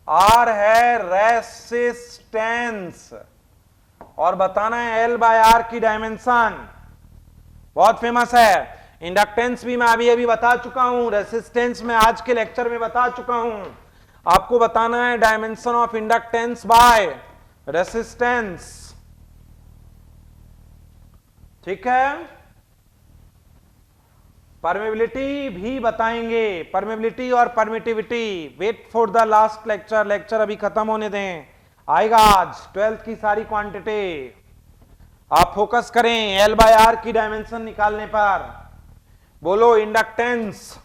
आर है रेसिस्टेंस, और बताना है एल बाय आर की डायमेंशन। बहुत फेमस है। इंडक्टेंस भी मैं अभी अभी बता चुका हूं, रेसिस्टेंस में आज के लेक्चर में बता चुका हूं। आपको बताना है dimension of inductance by resistance, ठीक है? परमेबिलिटी भी बताएंगे, परमेबिलिटी और permittivity. Wait for the last lecture, lecture अभी खत्म होने दें, आएगा आज 12th की सारी क्वांटिटी। आप फोकस करें एल बाय आर की डायमेंशन निकालने पर। बोलो इंडक्टेंस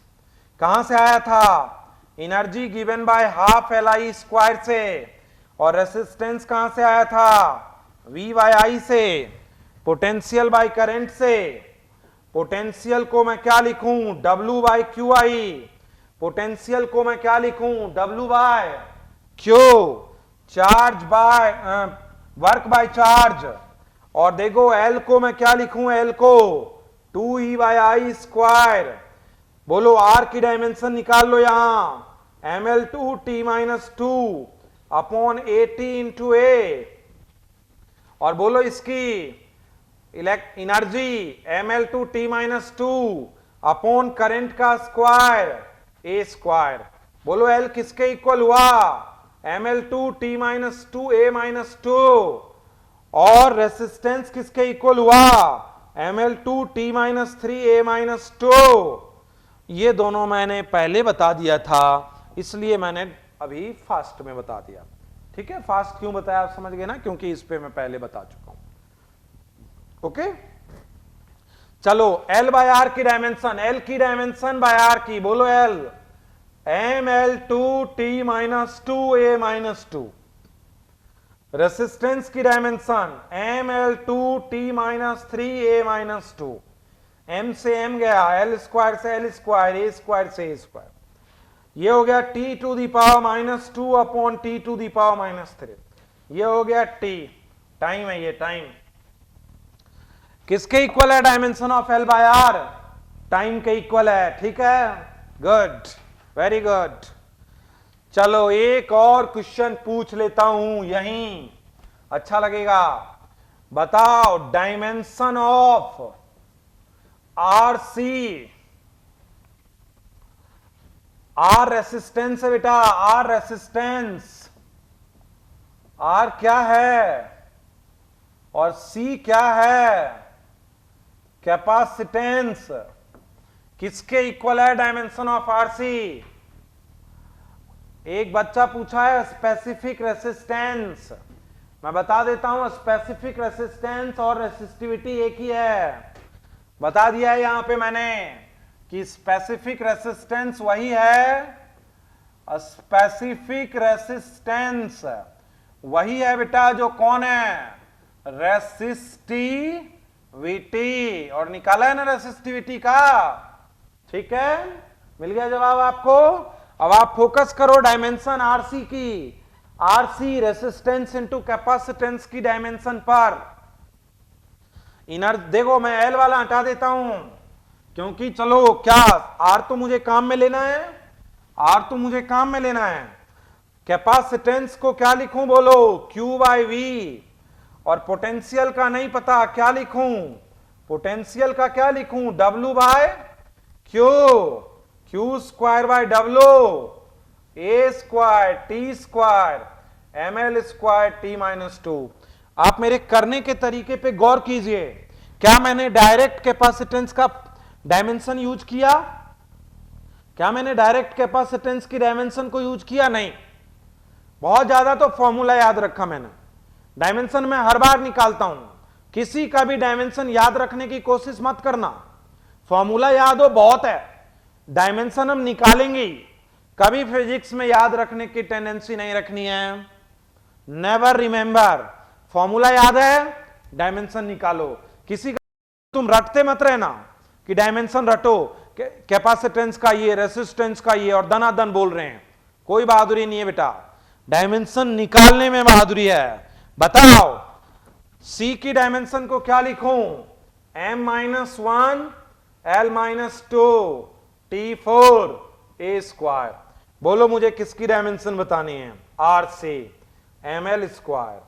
कहां से आया था? Energy given by half L I square से। और रेसिस्टेंस कहां से आया था? वी बाय आई से। पोटेंशियल बाय करंट से। पोटेंशियल को मैं क्या लिखूं? W by Q I. Potential को मैं क्या लिखूं? W by Q. Charge by work by charge. और देखो L को मैं क्या लिखूं? L को 2E बाय आई स्क्वायर। बोलो R की डायमेंशन निकाल लो यहां, ml2t minus 2 upon AT into A। और बोलो इसकी energy ml2t minus 2 upon current का स्क्वायर A स्क्वायर। बोलो L किसके इक्वल हुआ? ml2t minus 2 A minus 2। और रेसिस्टेंस किसके इक्वल हुआ? ml2t minus 3 A minus 2। ये दोनों मैंने पहले बता दिया था, इसलिए मैंने अभी फास्ट में बता दिया, ठीक है? फास्ट क्यों बताया आप समझ गए ना, क्योंकि इस पे मैं पहले बता चुका हूं। ओके, चलो L बाय आर की डायमेंशन, L की डायमेंशन बाय आर की, बोलो L ml2t minus 2 A minus 2। Resistance की dimension ml2t minus 3 A minus 2। m से m गया, l स्क्वायर से l स्क्वायर, a स्क्वायर से a स्क्वायर। ये हो गया t to the power minus 2 अपॉन t to the power minus 3। ये हो गया t, टाइम है ये, टाइम। किसके इक्वल है dimension of l by r? Time के इक्वल है, ठीक है? Good, very good. चलो एक और क्वेश्चन पूछ लेता हूं यहीं, अच्छा लगेगा। बताओ dimension of RC. R resistance है बेटा, आर रेसिस्टेंस। आर क्या है और सी क्या है? कैपेसिटेंस। किसके इक्वल है डायमेंशन ऑफ आरसी? एक बच्चा पूछा है स्पेसिफिक रेसिस्टेंस। मैं बता देता हूं स्पेसिफिक रेसिस्टेंस और रेसिस्टिविटी एक ही है। बता दिया है यहां पे मैंने कि स्पेसिफिक रेसिस्टेंस वही है, स्पेसिफिक रेसिस्टेंस वही है बेटा जो कौन है? रेसिस्टिविटी। और निकाला है ना रेसिस्टिविटी का, ठीक है? मिल गया जवाब आपको। अब आप फोकस करो डायमेंशन आरसी की, आरसी रेसिस्टेंस इनटू कैपेसिटेंस की डायमेंशन पर। इनर देखो मैं एल वाला हटा देता हूं, क्योंकि चलो क्या आर तो मुझे काम में लेना है, आर तो मुझे काम में लेना है। कैपेसिटेंस को क्या लिखूं? बोलो Q बाय वी। और पोटेंशियल का नहीं पता, क्या लिखूं? पोटेंशियल का क्या लिखूं? W by Q, Q square by W, A square T square ml square T minus 2। आप मेरे करने के तरीके पे गौर कीजिए। क्या मैंने डायरेक्ट कैपेसिटेंस का डायमेंशन यूज किया? क्या मैंने डायरेक्ट कैपेसिटेंस की डायमेंशन को यूज किया? नहीं। बहुत ज्यादा तो फॉर्मूला याद रखा मैंने, डायमेंशन में हर बार निकालता हूं। किसी का भी डायमेंशन याद रखने की कोशिश मत करना, फॉर्मूला याद हो बहुत है, डायमेंशन हम निकालेंगे ही। कभी फिजिक्स में याद रखने की टेंडेंसी नहीं रखनी है, नेवर रिमेंबर, फॉर्मूला याद है, डायमेंशन निकालो। किसी का तुम रटते मत रहना कि डायमेंशन रटो, कैपेसिटेंस का ये, रेसिस्टेंस का ये, और दनादन बोल रहे हैं, कोई बहादुरी नहीं है बेटा, डायमेंशन निकालने में बहादुरी है। बताओ C की डायमेंशन को क्या लिखूं? m-1 l-2 t4 a²। बोलो मुझे किसकी डायमेंशन बतानी है? R से ml²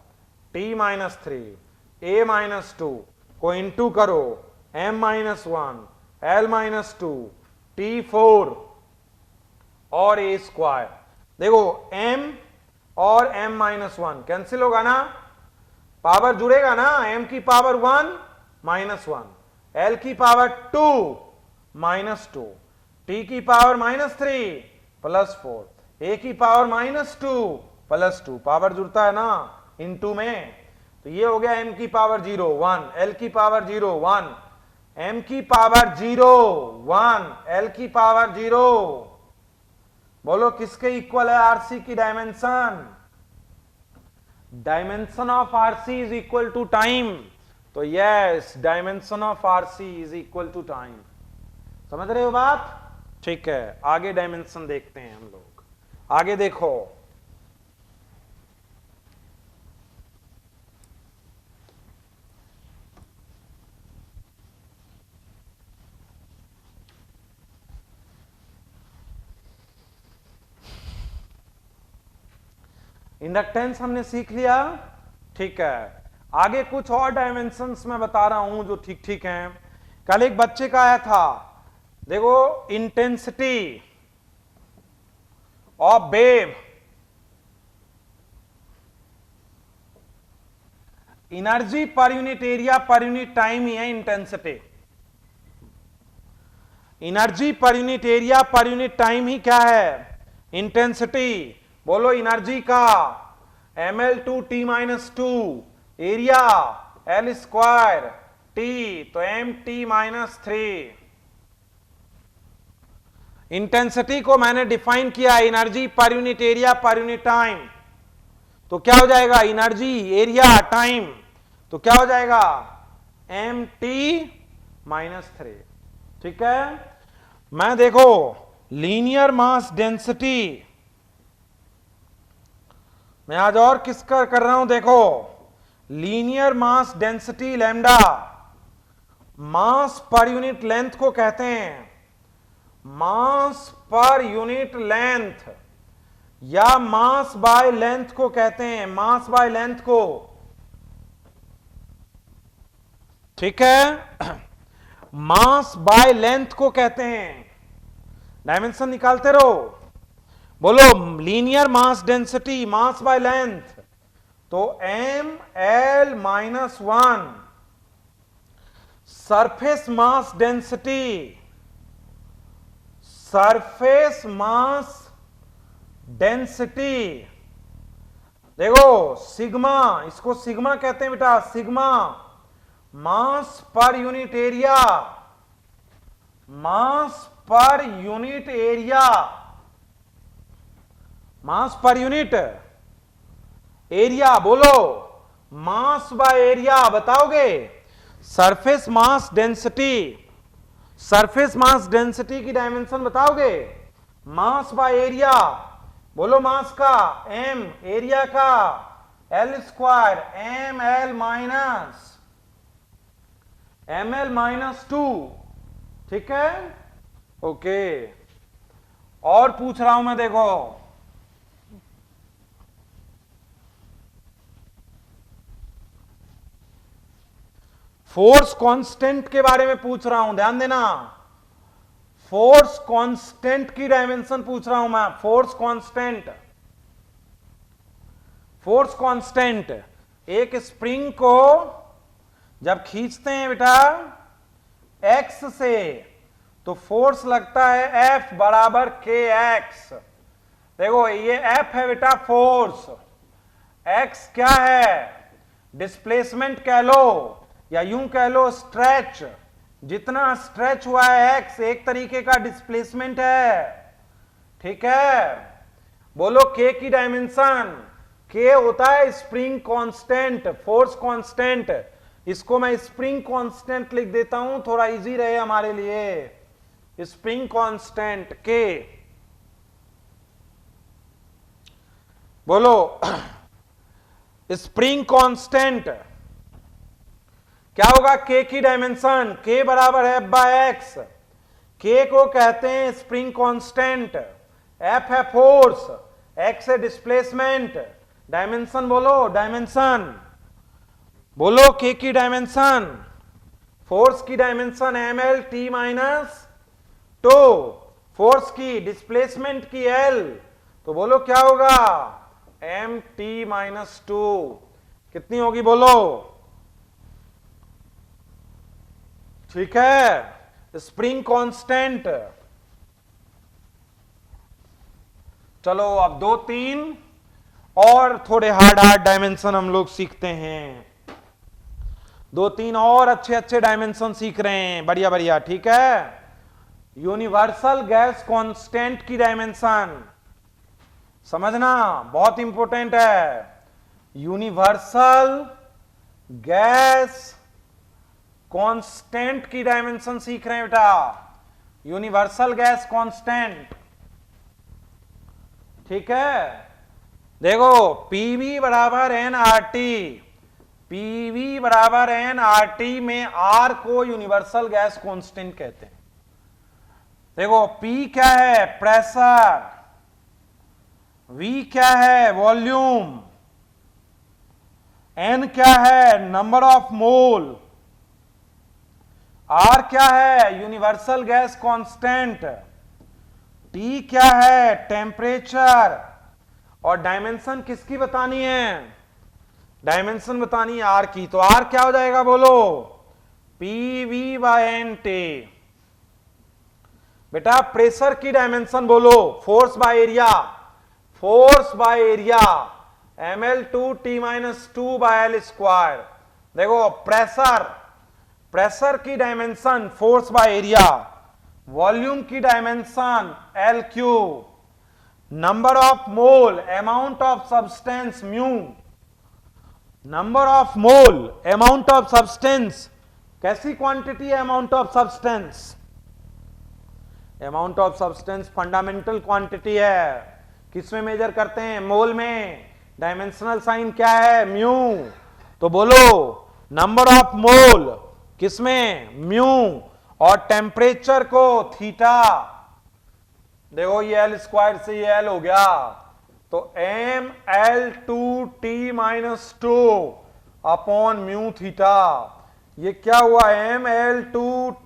t-3 a-2 को इंटू करो m-1 l-2 t4 और a²। देखो m और m-1 कैंसिल होगा ना, पावर जुड़ेगा ना, m की पावर 1 -1, l की पावर 2 -2, t की पावर -3 +4, a की पावर -2 +2, पावर जुड़ता है ना इनटू में, तो ये हो गया m की पावर 0 1, l की पावर 0 1, m की पावर 0 1, l की पावर 0। बोलो किसके इक्वल है आरसी की dimension? Dimension of RC is equal to time, तो yes dimension of RC is equal to time. समझ रहे हो बात? ठीक है, आगे डायमेंशन देखते हैं हम लोग। आगे देखो, इंडक्टेंस हमने सीख लिया, ठीक है। आगे कुछ और डायमेंशंस मैं बता रहा हूं जो ठीक ठीक हैं। कल एक बच्चे का आया था, देखो intensity of wave, energy per unit area per unit time ही है intensity. Energy per unit area per unit time ही क्या है? इंटेंसिटी। बोलो एनर्जी का ml2t-2, एरिया l² t, तो mt-3। इंटेंसिटी को मैंने डिफाइन किया energy per unit area per unit time, तो क्या हो जाएगा? एनर्जी एरिया टाइम, तो क्या हो जाएगा? mt-3। ठीक है। मैं देखो लीनियर मास डेंसिटी, मैं आज और किसका कर रहा हूं? देखो लीनियर मास डेंसिटी लैम्डा, मास पर यूनिट लेंथ को कहते हैं, मास पर यूनिट लेंथ या मास बाय लेंथ को कहते हैं, मास बाय लेंथ को, ठीक है, मास बाय लेंथ को कहते हैं। डायमेंशन निकालते रहो। बोलो linear mass density, mass by length, तो ml-1। Surface mass density, surface mass density, देखो सिग्मा, इसको सिग्मा कहते हैं बेटा, सिग्मा मास पर यूनिट एरिया, मास पर यूनिट एरिया, मास पर यूनिट एरिया। बोलो मास बाय एरिया बताओगे? Surface mass density, surface mass density की डायमेंशन बताओगे? मास बाय एरिया, बोलो मास का m, एरिया का l² ml-2, ठीक है। ओके, और पूछ रहा हूं मैं, देखो फोर्स कांस्टेंट के बारे में पूछ रहा हूं, ध्यान देना, फोर्स कांस्टेंट की डायमेंशन पूछ रहा हूं मैं। फोर्स कांस्टेंट, फोर्स कांस्टेंट, एक स्प्रिंग को जब खींचते हैं बेटा x से, तो फोर्स लगता है F बराबर kx। देखो ये F है बेटा फोर्स, x क्या है? डिस्प्लेसमेंट कह लो या यूं कह लो स्ट्रेच, जितना स्ट्रेच हुआ है x एक तरीके का डिस्प्लेसमेंट है, ठीक है। बोलो k की डायमेंशन, के होता है स्प्रिंग कांस्टेंट, फोर्स कांस्टेंट, इसको मैं स्प्रिंग कांस्टेंट लिख देता हूं, थोड़ा इजी रहे हमारे लिए। स्प्रिंग कांस्टेंट के, बोलो स्प्रिंग कांस्टेंट क्या होगा? के की डायमेंशन, के बराबर है F/x, के को कहते हैं स्प्रिंग कांस्टेंट, F है फोर्स, x है डिस्प्लेसमेंट, डायमेंशन बोलो, डायमेंशन बोलो, के की डायमेंशन, फोर्स की डायमेंशन ml - टू, फोर्स की, डिस्प्लेसमेंट की l, तो बोलो क्या होगा? mt - टू, कितनी होगी बोलो? ठीक है, स्प्रिंग कांस्टेंट। चलो अब 2-3 और थोड़े हार्ड डायमेंशन हम लोग सीखते हैं, 2-3 और अच्छे डायमेंशन सीख रहे हैं, बढ़िया बढ़िया, ठीक है। यूनिवर्सल गैस कांस्टेंट की डायमेंशन समझना बहुत इंपॉर्टेंट है। यूनिवर्सल गैस कांस्टेंट की डायमेंशन सीख रहे हैं बेटा, यूनिवर्सल गैस कांस्टेंट, ठीक है। देखो पीवी बराबर nRT, पीवी बराबर nRT में R को यूनिवर्सल गैस कांस्टेंट कहते हैं। देखो P क्या है? प्रेशर, V क्या है? वॉल्यूम, N क्या है? नंबर ऑफ मोल, R क्या है? यूनिवर्सल गैस कांस्टेंट, T क्या है? टेम्परेचर, और डायमेंशन किसकी बतानी है? डायमेंशन बतानी है R की, तो R क्या हो जाएगा बोलो? PV/NT। बेटा प्रेशर की डायमेंशन बोलो, force by area, force by area ml/T-2/L²। देखो प्रेशर, प्रेशर की dimension force by area, volume की dimension LQ, number of mole, amount of substance mu, number of mole, amount of substance, कैसी quantity है amount of substance? Amount of substance fundamental quantity है, किसमें major करते हैं? मोल में। Dimensional sign क्या है? म्यू, तो बोलो नंबर ऑफ मोल किसमें? म्यू, और टेम्परेचर को थीटा। देखो ये L² से ये L हो गया, तो mL/T-2 अपॉन म्यू थीटा, ये क्या हुआ? mL/T-2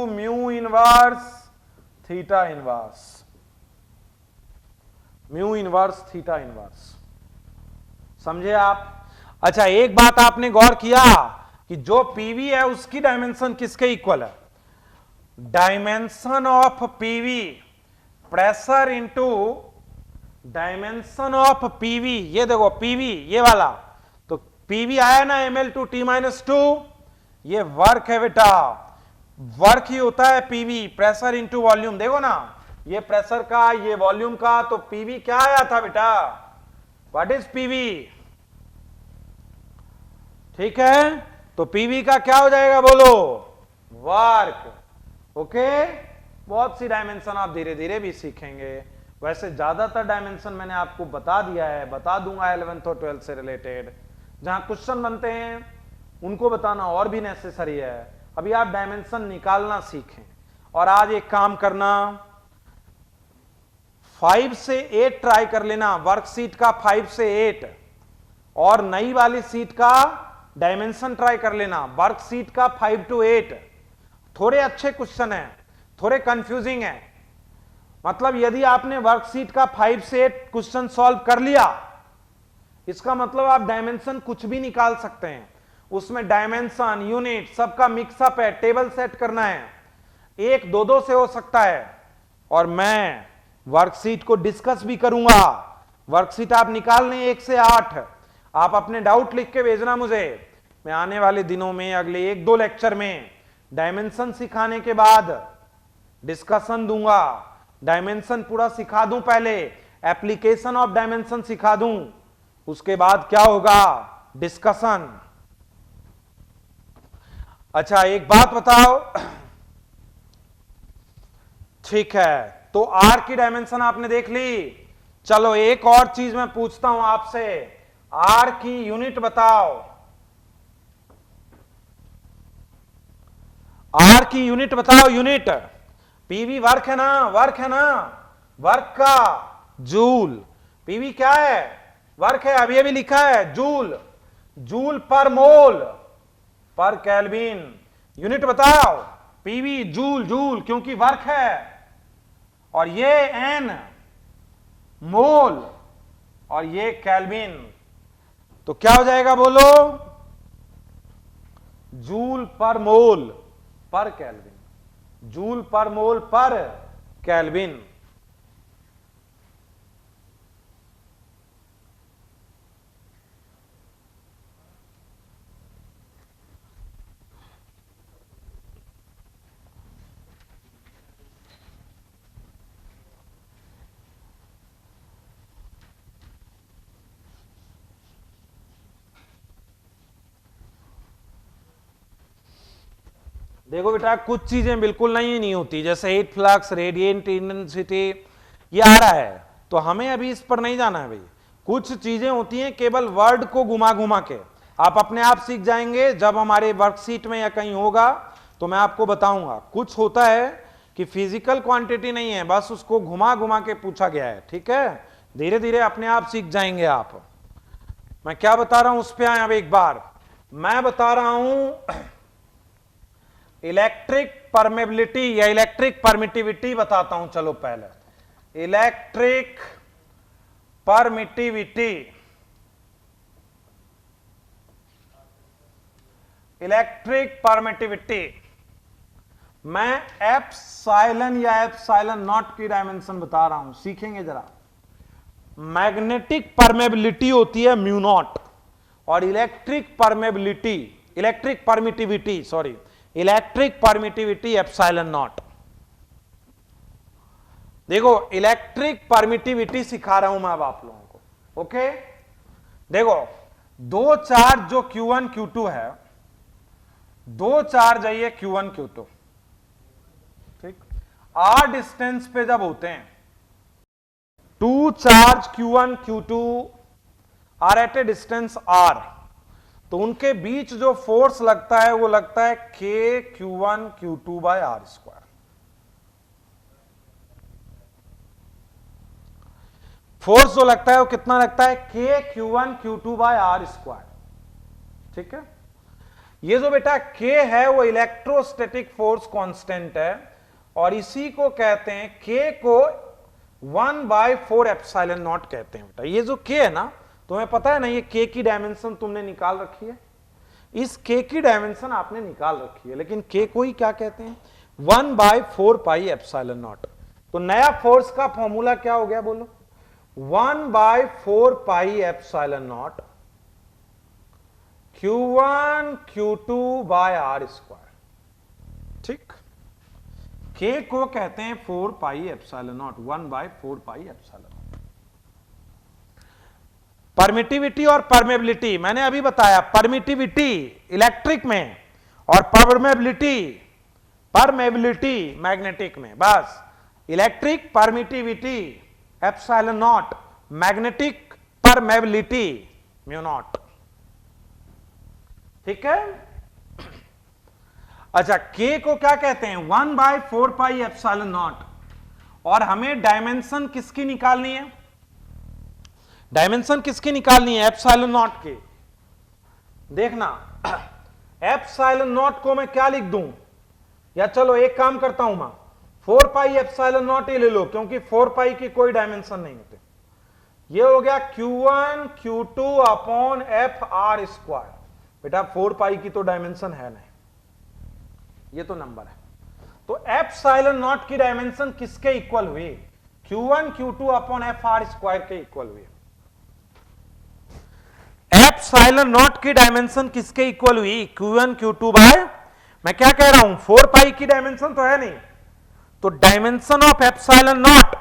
mu inverse theta inverse, mu inverse theta inverse, समझे आप? अच्छा एक बात आपने गौर किया कि जो पीवी है उसकी डायमेंशन किसके इक्वल है? Dimension of PV, pressure into dimension of PV, ये देखो पीवी ये वाला, तो पीवी आया ना mL/T-2, ये वर्क है बेटा, वर्क ही होता है पीवी, प्रेशर इंटू वॉल्यूम। देखो ना ये प्रेशर का, ये वॉल्यूम का, तो पीवी क्या आया था बेटा? What is PV? ठीक है, तो पीवी का क्या हो जाएगा बोलो? वर्क। ओके, बहुत सी डायमेंशन आप धीरे धीरे भी सीखेंगे, वैसे ज्यादातर डायमेंशन मैंने आपको बता दिया है, बता दूंगा 11th और 12th से रिलेटेड, जहां क्वेश्चन बनते हैं उनको बताना और भी नेसेसरी है। अभी आप डायमेंशन निकालना सीखें, और आज एक काम करना, 5 से 8 ट्राई कर लेना, वर्कशीट का 5 से 8, और नई वाली सीट का डायमेंशन ट्राई कर लेना, वर्कशीट का 5 to 8। थोड़े अच्छे क्वेश्चन हैं, थोड़े कंफ्यूजिंग हैं, मतलब यदि आपने वर्कशीट का 5 से 8 क्वेश्चन सॉल्व कर लिया, इसका मतलब आप डायमेंशन कुछ भी निकाल सकते हैं, उसमें डायमेंशन, यूनिट सबका मिक्सअप है, टेबल सेट करना है, 1, 2, 2 से हो सकता है, और मैं वर्कशीट को डिस्कस भी करूंगा। वर्कशीट आप निकाल लें 1 से 8, आप अपने डाउट लिख के भेजना मुझे, मैं आने वाले दिनों में अगले 1-2 लेक्चर में डायमेंशन सिखाने के बाद डिस्कशन दूंगा, डायमेंशन पूरा सिखा दूं पहले, एप्लीकेशन ऑफ डायमेंशन सिखा दूं, उसके बाद क्या होगा, डिस्कशन। अच्छा एक बात बताओ, ठीक है, तो आर की डायमेंशन आपने देख ली। चलो एक और चीज मैं पूछता हूं आपसे, आर की यूनिट बताओ, आर की यूनिट बताओ, यूनिट। पीवी वर्क है ना, वर्क है ना, वर्क का जूल। पीवी क्या है, वर्क है, अभी अभी लिखा है जूल, जूल पर मोल पर केल्विन। यूनिट बताओ, पीवी जूल, जूल क्योंकि वर्क है, और ये एन मोल और ये केल्विन, तो क्या हो जाएगा बोलो, जूल पर मोल पर केल्विन, जूल पर मोल पर केल्विन। देखो बेटा कुछ चीजें बिल्कुल नहीं होती, जैसे हीट फ्लक्स, रेडिएंट इंटेंसिटी, ये आ रहा है, तो हमें अभी इस पर नहीं जाना है भाई। कुछ चीजें होती हैं केवल वर्ड को घुमा घुमा के, आप अपने आप सीख जाएंगे, जब हमारे वर्कशीट में या कहीं होगा तो मैं आपको बताऊंगा। कुछ होता है कि फिजिकल क्वांटिटी नहीं है, बस उसको घुमा घुमा के पूछा गया है, ठीक है, धीरे धीरे अपने आप सीख जाएंगे आप। मैं क्या बता रहा हूं उस पर आए अब एक बार। मैं बता रहा हूं इलेक्ट्रिक परमेबिलिटी या इलेक्ट्रिक परमिटिविटी बताता हूं। चलो पहले इलेक्ट्रिक परमिटिविटी, इलेक्ट्रिक परमिटिविटी मैं एप्सिलॉन या एप्सिलॉन नॉट की डायमेंशन बता रहा हूं, सीखेंगे जरा। मैग्नेटिक परमेबिलिटी होती है म्यू नॉट, और electric permeability, electric permittivity sorry, electric permittivity epsilon not. देखो इलेक्ट्रिक परमिटिविटी सिखा रहा हूं मैं अब आप लोगों को, ओके। देखो दो चार्ज जो Q1 Q2 है, दो चार्ज है ये Q1 Q2, ठीक, r डिस्टेंस पे जब होते हैं, two charge Q1 Q2 are at a distance r, तो उनके बीच जो फोर्स लगता है वो लगता है k Q1 Q2 by R square. फोर्स जो लगता है वो कितना लगता है, k Q1 Q2 by R square, ठीक है। ये जो बेटा k है वो इलेक्ट्रोस्टैटिक फोर्स कांस्टेंट है, और इसी को कहते हैं, k को 1/4 एप्सिलॉन नॉट कहते हैं बेटा। ये जो k है ना, तुम्हें पता है ना, ये k की डायमेंशन तुमने निकाल रखी है, इस k की डायमेंशन आपने निकाल रखी है, लेकिन k को ही क्या कहते हैं, 1/4 पाई एप्सिलॉन नॉट। तो नया फोर्स का फॉर्मूला क्या हो गया बोलो, 1/4 pi epsilon naught Q1 Q2 by R square, ठीक। k को कहते हैं 4 pi epsilon naught, 1/4 pi epsilon naught. Permittivity और परमेबिलिटी मैंने अभी बताया, परमिटिविटी इलेक्ट्रिक में और परमेबिलिटी, परमेबिलिटी मैग्नेटिक में। बस electric permittivity epsilon not, magnetic permeability mu naught, ठीक है। अच्छा k को क्या कहते हैं, 1/4 पाई एप्सिलॉन नॉट, और हमें डायमेंशन किसकी निकालनी है, डायमेंशन किसकी निकालनी है, एप्सिलॉन नॉट की। देखना एप्सिलॉन नॉट को मैं क्या लिख दूं, या चलो एक काम करता हूं मैं, 4 पाई एप्सिलॉन नॉट ही ले लो, क्योंकि 4 पाई की कोई डायमेंशन नहीं होती। ये हो गया Q1 Q2 upon F R square. बेटा 4 पाई की तो डायमेंशन है नहीं, ये तो नंबर है। तो एप्सिलॉन नॉट की डायमेंशन किसके इक्वल हुई, Q1 Q2 upon F R square के इक्वल हुई। एप्सिलॉन नॉट की डायमेंशन किसके इक्वल हुई, Q1 Q2 बाय, मैं क्या कह रहा हूं, 4 पाई की डायमेंशन तो है नहीं, तो dimension of epsilon naught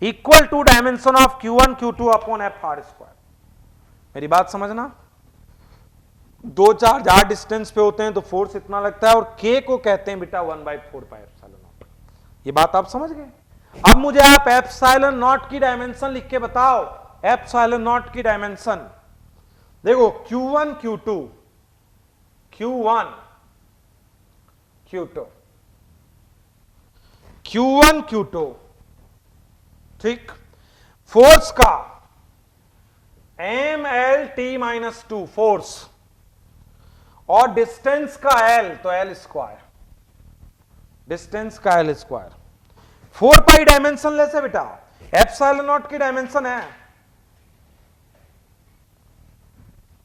equal to dimension of Q1 Q2 upon F R square. मेरी बात समझना, दो चार्ज आर डिस्टेंस पे होते हैं तो फोर्स इतना लगता है, और के को कहते हैं बेटा 1/4 पाई एप्सिलॉन नॉट। ये बात आप समझ गए। अब मुझे आप एप्सिलॉन नॉट की डायमेंशन लिख के बताओ। एप्सिलॉन नॉट की डायमेंशन देखो, Q1 Q2 Q1 Q2 Q1 Q2, ठीक। फोर्स का MLT-2 फोर्स, और डिस्टेंस का L, तो L स्क्वायर, डिस्टेंस का L स्क्वायर। 4 पाई डायमेंशन ले से बेटा, एप्सिलॉन नॉट की डायमेंशन है।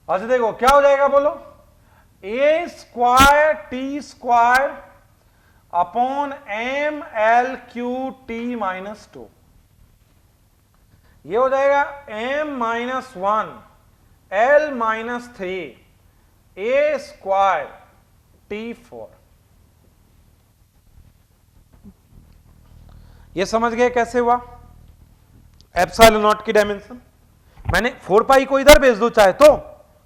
अच्छा देखो क्या हो जाएगा, बोलो, A square T square upon MLQT-2, ये हो जाएगा M-1 L-3 A square T4। ये समझ गए कैसे हुआ एप्सिलॉन नॉट की डायमेंशन। मैंने 4 पाई को इधर भेज दो चाहे तो,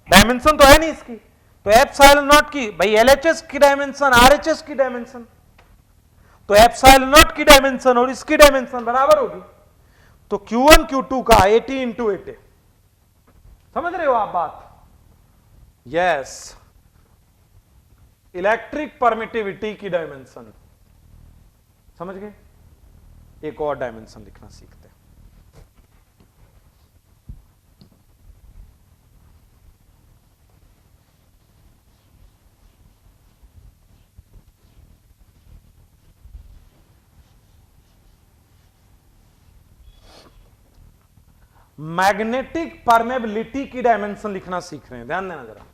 डायमेंशन तो है नहीं इसकी, तो एप्सिलॉन नॉट की भाई LHS की डायमेंशन RHS की डायमेंशन, तो एप्सिलॉन नॉट की डायमेंशन और इसकी डायमेंशन बराबर होगी। तो Q1 Q2 का 80 इंटू 80, समझ रहे हो आप बात? यस, इलेक्ट्रिक परमिटिविटी की डायमेंशन समझ गए। एक और डायमेंशन लिखना सीखते हैं। मैग्नेटिक परमेबिलिटी की डायमेंशन लिखना सीख रहे हैं, ध्यान देना जरा।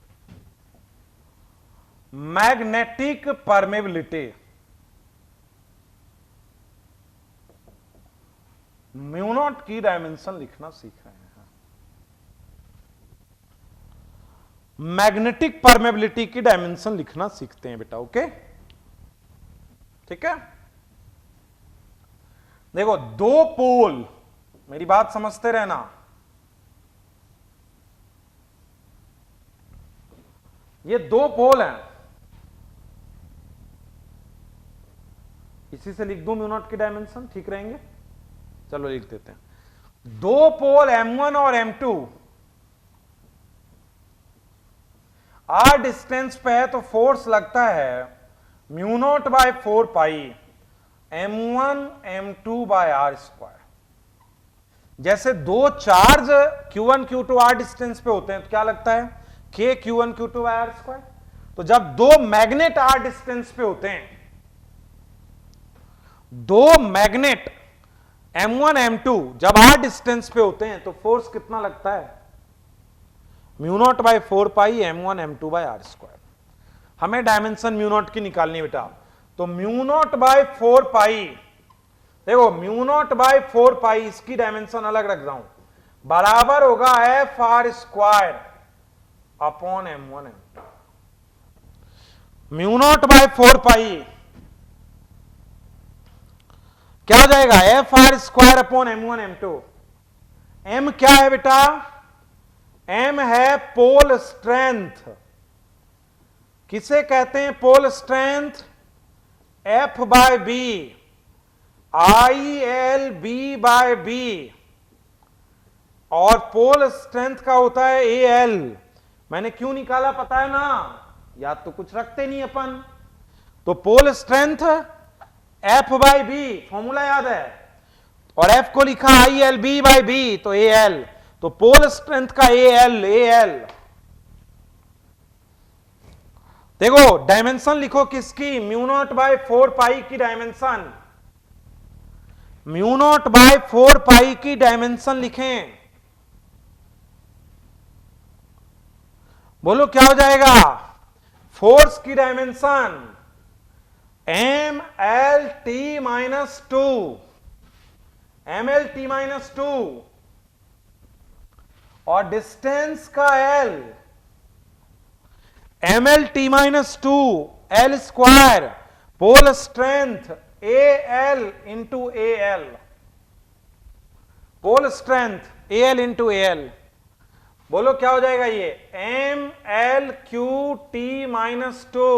मैग्नेटिक परमेबिलिटी, म्यू नॉट की डायमेंशन लिखना सीख रहे हैं। मैग्नेटिक परमेबिलिटी की डायमेंशन लिखना सीखते हैं बेटा, ओके, ठीक है। देखो, दो पोल, मेरी बात समझते रहना, ये दो पोल हैं, इसी से लिख दूं म्यू नॉट की डायमेंशन, ठीक रहेंगे। चलो लिख देते हैं, दो पोल M1 और M2 आर डिस्टेंस पे है तो फोर्स लगता है mu naught by 4 pi M1 M2 by R square. जैसे दो charge Q1 Q2 are distance पे होते हैं तो क्या लगता है, K Q1 Q2 by R square. तो जब दो मैग्नेट आर डिस्टेंस पे होते हैं, दो मैग्नेट M1 M2 जब आर डिस्टेंस पे होते हैं तो फोर्स कितना लगता है, mu naught by 4 pi M1 M2 by R square. हमें डायमेंशन म्यू नॉट की निकालनी बेटा, तो म्यू नॉट बाय 4 पाई, देखो म्यू नॉट बाय 4 पाई, इसकी डायमेंशन अलग रख रहा हूं, बराबर होगा F R square upon M1 M2। Mu naught by 4 pi क्या हो जाएगा, F R square upon M1 M2। M क्या है बेटा, M है पोल स्ट्रेंथ। किसे कहते हैं pole strength, F by B, IL B by B, और पोल स्ट्रेंथ का होता है AL। मैंने क्यों निकाला पता है ना, याद तो कुछ रखते नहीं अपन, तो pole strength F by B, formula याद है, और F को लिखा IL B बाय बी, तो AL, तो पोल स्ट्रेंथ का AL। देखो डायमेंशन लिखो किसकी, म्यू नॉट बाय 4 पाई की dimension, mu naught by 4 pi की डायमेंशन लिखें। बोलो क्या हो जाएगा, फोर्स की डायमेंशन MLT-2, MLT-2, और डिस्टेंस का L, MLT-2 L square, pole strength AL into AL। Pole strength L into L, बोलो क्या हो जाएगा ये, M L Q T minus 2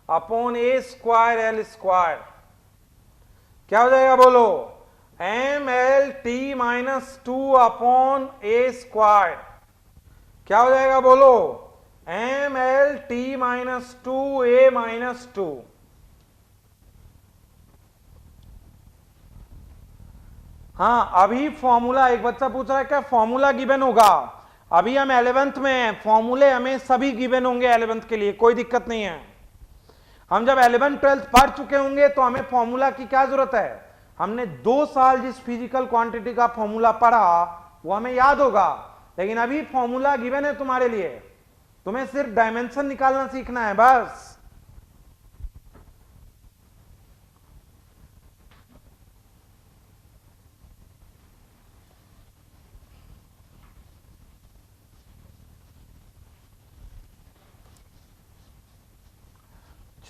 upon A square L square, क्या हो जाएगा बोलो, M L T minus 2 upon A square, क्या हो जाएगा बोलो, M L T minus 2 A minus 2। हाँ अभी फॉर्मूला, एक बच्चा पूछ रहा है क्या फॉर्मूला गिवन होगा, अभी हम 11th में हैं, फॉर्मूले हमें सभी गिवन होंगे 11th के लिए, कोई दिक्कत नहीं है। हम जब 11th 12th पढ़ चुके होंगे तो हमें फॉर्मूला की क्या जरूरत है, हमने 2 साल जिस फिजिकल क्वांटिटी का फॉर्मूला पढ़ा वो हमें याद होगा, लेकिन अभी फॉर्मूला गिवन है तुम्हारे लिए, तुम्हें सिर्फ डायमेंशन निकालना सीखना है बस।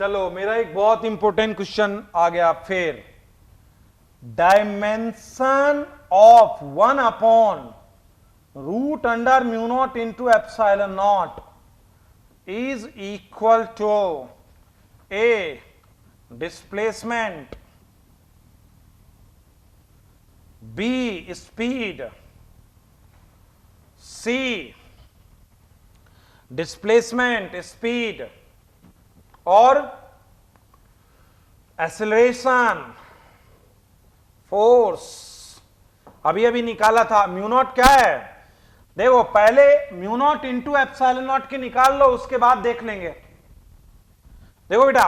चलो मेरा एक बहुत इंपॉर्टेंट क्वेश्चन आ गया फिर, dimension of 1 upon root under mu naught into epsilon naught is equal to A displacement, B speed, C displacement speed और acceleration force। अभी अभी निकाला था म्यू नॉट क्या है, देखो पहले mu naught into epsilon naught की निकाल लो, उसके बाद देख लेंगे। देखो बेटा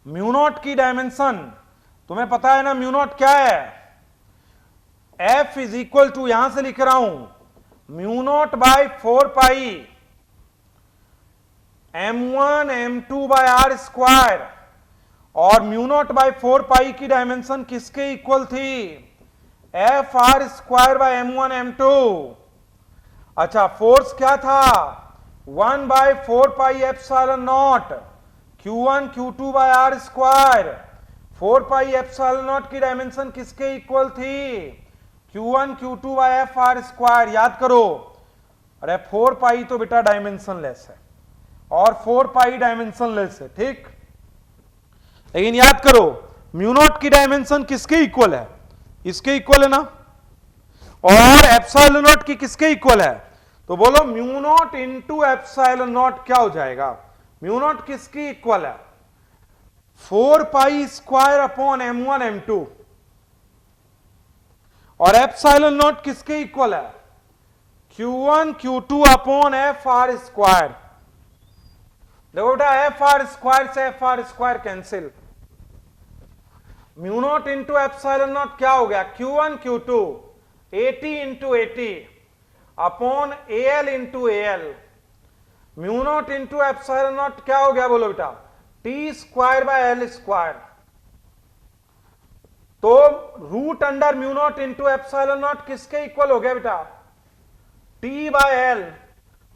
म्यू नॉट की डायमेंशन तुम्हें पता है ना, म्यू नॉट क्या है, एफ इज इक्वल टू, यहां से लिख रहा हूं mu naught by 4 pi m1 m2 by R square, और म्यू नॉट बाय 4 पाई की डायमेंशन किसके इक्वल थी, F R square by m1 m2। अच्छा फोर्स क्या था, 1 by 4 pi epsilon naught q1 q2 by R square, 4 pi epsilon naught की dimension किसके equal थी, q1 q2 bye F R square. याद करो, अरे 4 पाई तो बेटा डायमेंशन लेस है और 4 पाई डायमेंशन लेस है, ठीक, लेकिन याद करो म्यू नॉट की डायमेंशन किसके इक्वल है, इसके इक्वल है ना, और एप्सिलॉन नॉट की किसके इक्वल है, तो बोलो mu naught into epsilon naught क्या हो जाएगा, म्यू नॉट किसकी इक्वल है, 4 pi square upon m1 m2, और एप्सिलॉन नॉट किसके इक्वल है, q1 q2 upon F R square. देखो बेटा एफ आर स्क्वायर से F R square cancel, mu naught into epsilon naught क्या हो गया, q1 q2 80 into 80 upon al into al, mu naught into epsilon naught क्या हो गया बोलो बेटा, t square by L square. तो root under mu naught into epsilon naught किसके इक्वल हो गया बेटा, t बाय एल,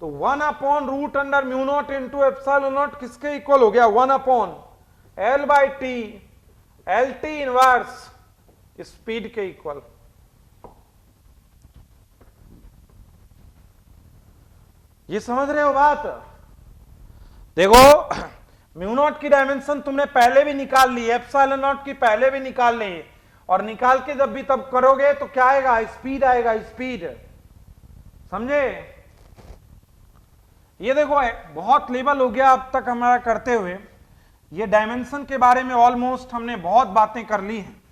तो 1 upon root under mu naught into epsilon naught किसके इक्वल हो गया, 1 upon L by T, L T inverse speed के इक्वल। ये समझ रहे हो बात, देखो म्यू नॉट की डायमेंशन तुमने पहले भी निकाल ली, एप्सिलॉन नॉट की पहले भी निकाल ली, और निकाल के जब भी तब करोगे तो क्या आएगा, स्पीड आएगा, स्पीड, समझे। ये देखो बहुत लेवल हो गया अब तक हमारा करते हुए, ये डायमेंशन के बारे में ऑलमोस्ट हमने बहुत बातें कर ली हैं,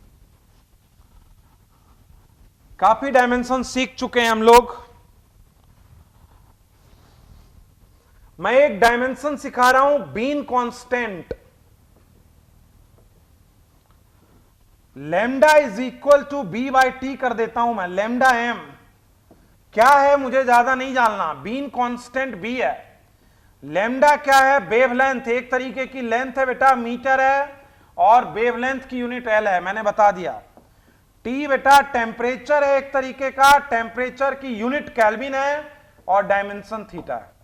काफी डायमेंशन सीख चुके हैं हम लोग। मैं एक डायमेंशन सिखा रहा हूं, Wien constant, lambda is equal to B by T कर देता हूं मैं, लैम्डा एम क्या है मुझे ज्यादा नहीं जानना, बीन कांस्टेंट बी है, लैम्डा क्या है, वेवलेंथ, एक तरीके की लेंथ है बेटा, मीटर है, और वेवलेंथ की यूनिट एल है, मैंने बता दिया। टी बेटा टेम्परेचर है एक तरीके का, टेम्परेचर की यूनिट केल्विन है, और डायमेंशन थीटा है।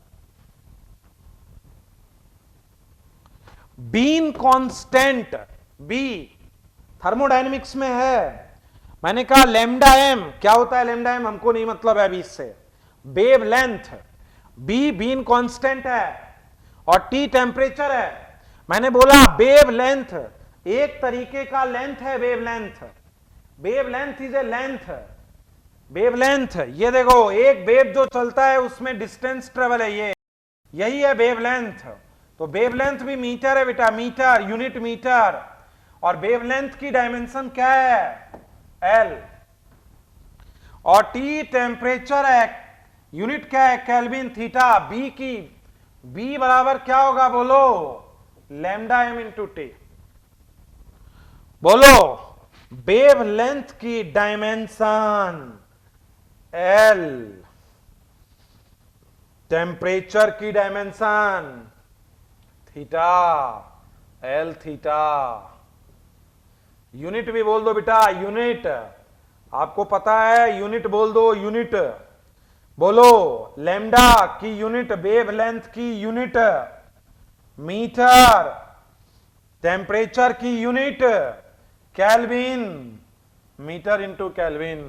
बीन कांस्टेंट बी थर्मोडायनेमिक्स में है, मैंने कहा लैम्डा एम क्या होता है, लैम्डा एम हमको नहीं मतलब है अभी इससे। Wavelength, B Wien constant है और टी टेम्परेचर है। मैंने बोला वेव लेंथ एक तरीके का लेंथ है, wave length, wave length is a length, wave length. ये देखो एक वेव जो चलता है उसमें डिस्टेंस ट्रेवल है, ये यही है वेव लेंथ। तो वेव लेंथ भी मीटर है बेटा, मीटर, यूनिट मीटर। और वेव लेंथ की डायमेंशन क्या है, एल। और टी टेम्परेचर है, यूनिट क्या है, केल्विन थीटा। बी की बी बराबर क्या होगा बोलो, लैम्डा एम इंटू टी। बोलो वेव लेंथ की डायमेंशन एल, टेम्परेचर की dimension theta, L theta. Unit भी बोल दो बेटा, यूनिट, आपको पता है यूनिट बोल दो, यूनिट। बोलो लैम्डा की यूनिट, वेव लेंथ की यूनिट मीटर, टेम्परेचर की unit kelvin, metre into kelvin.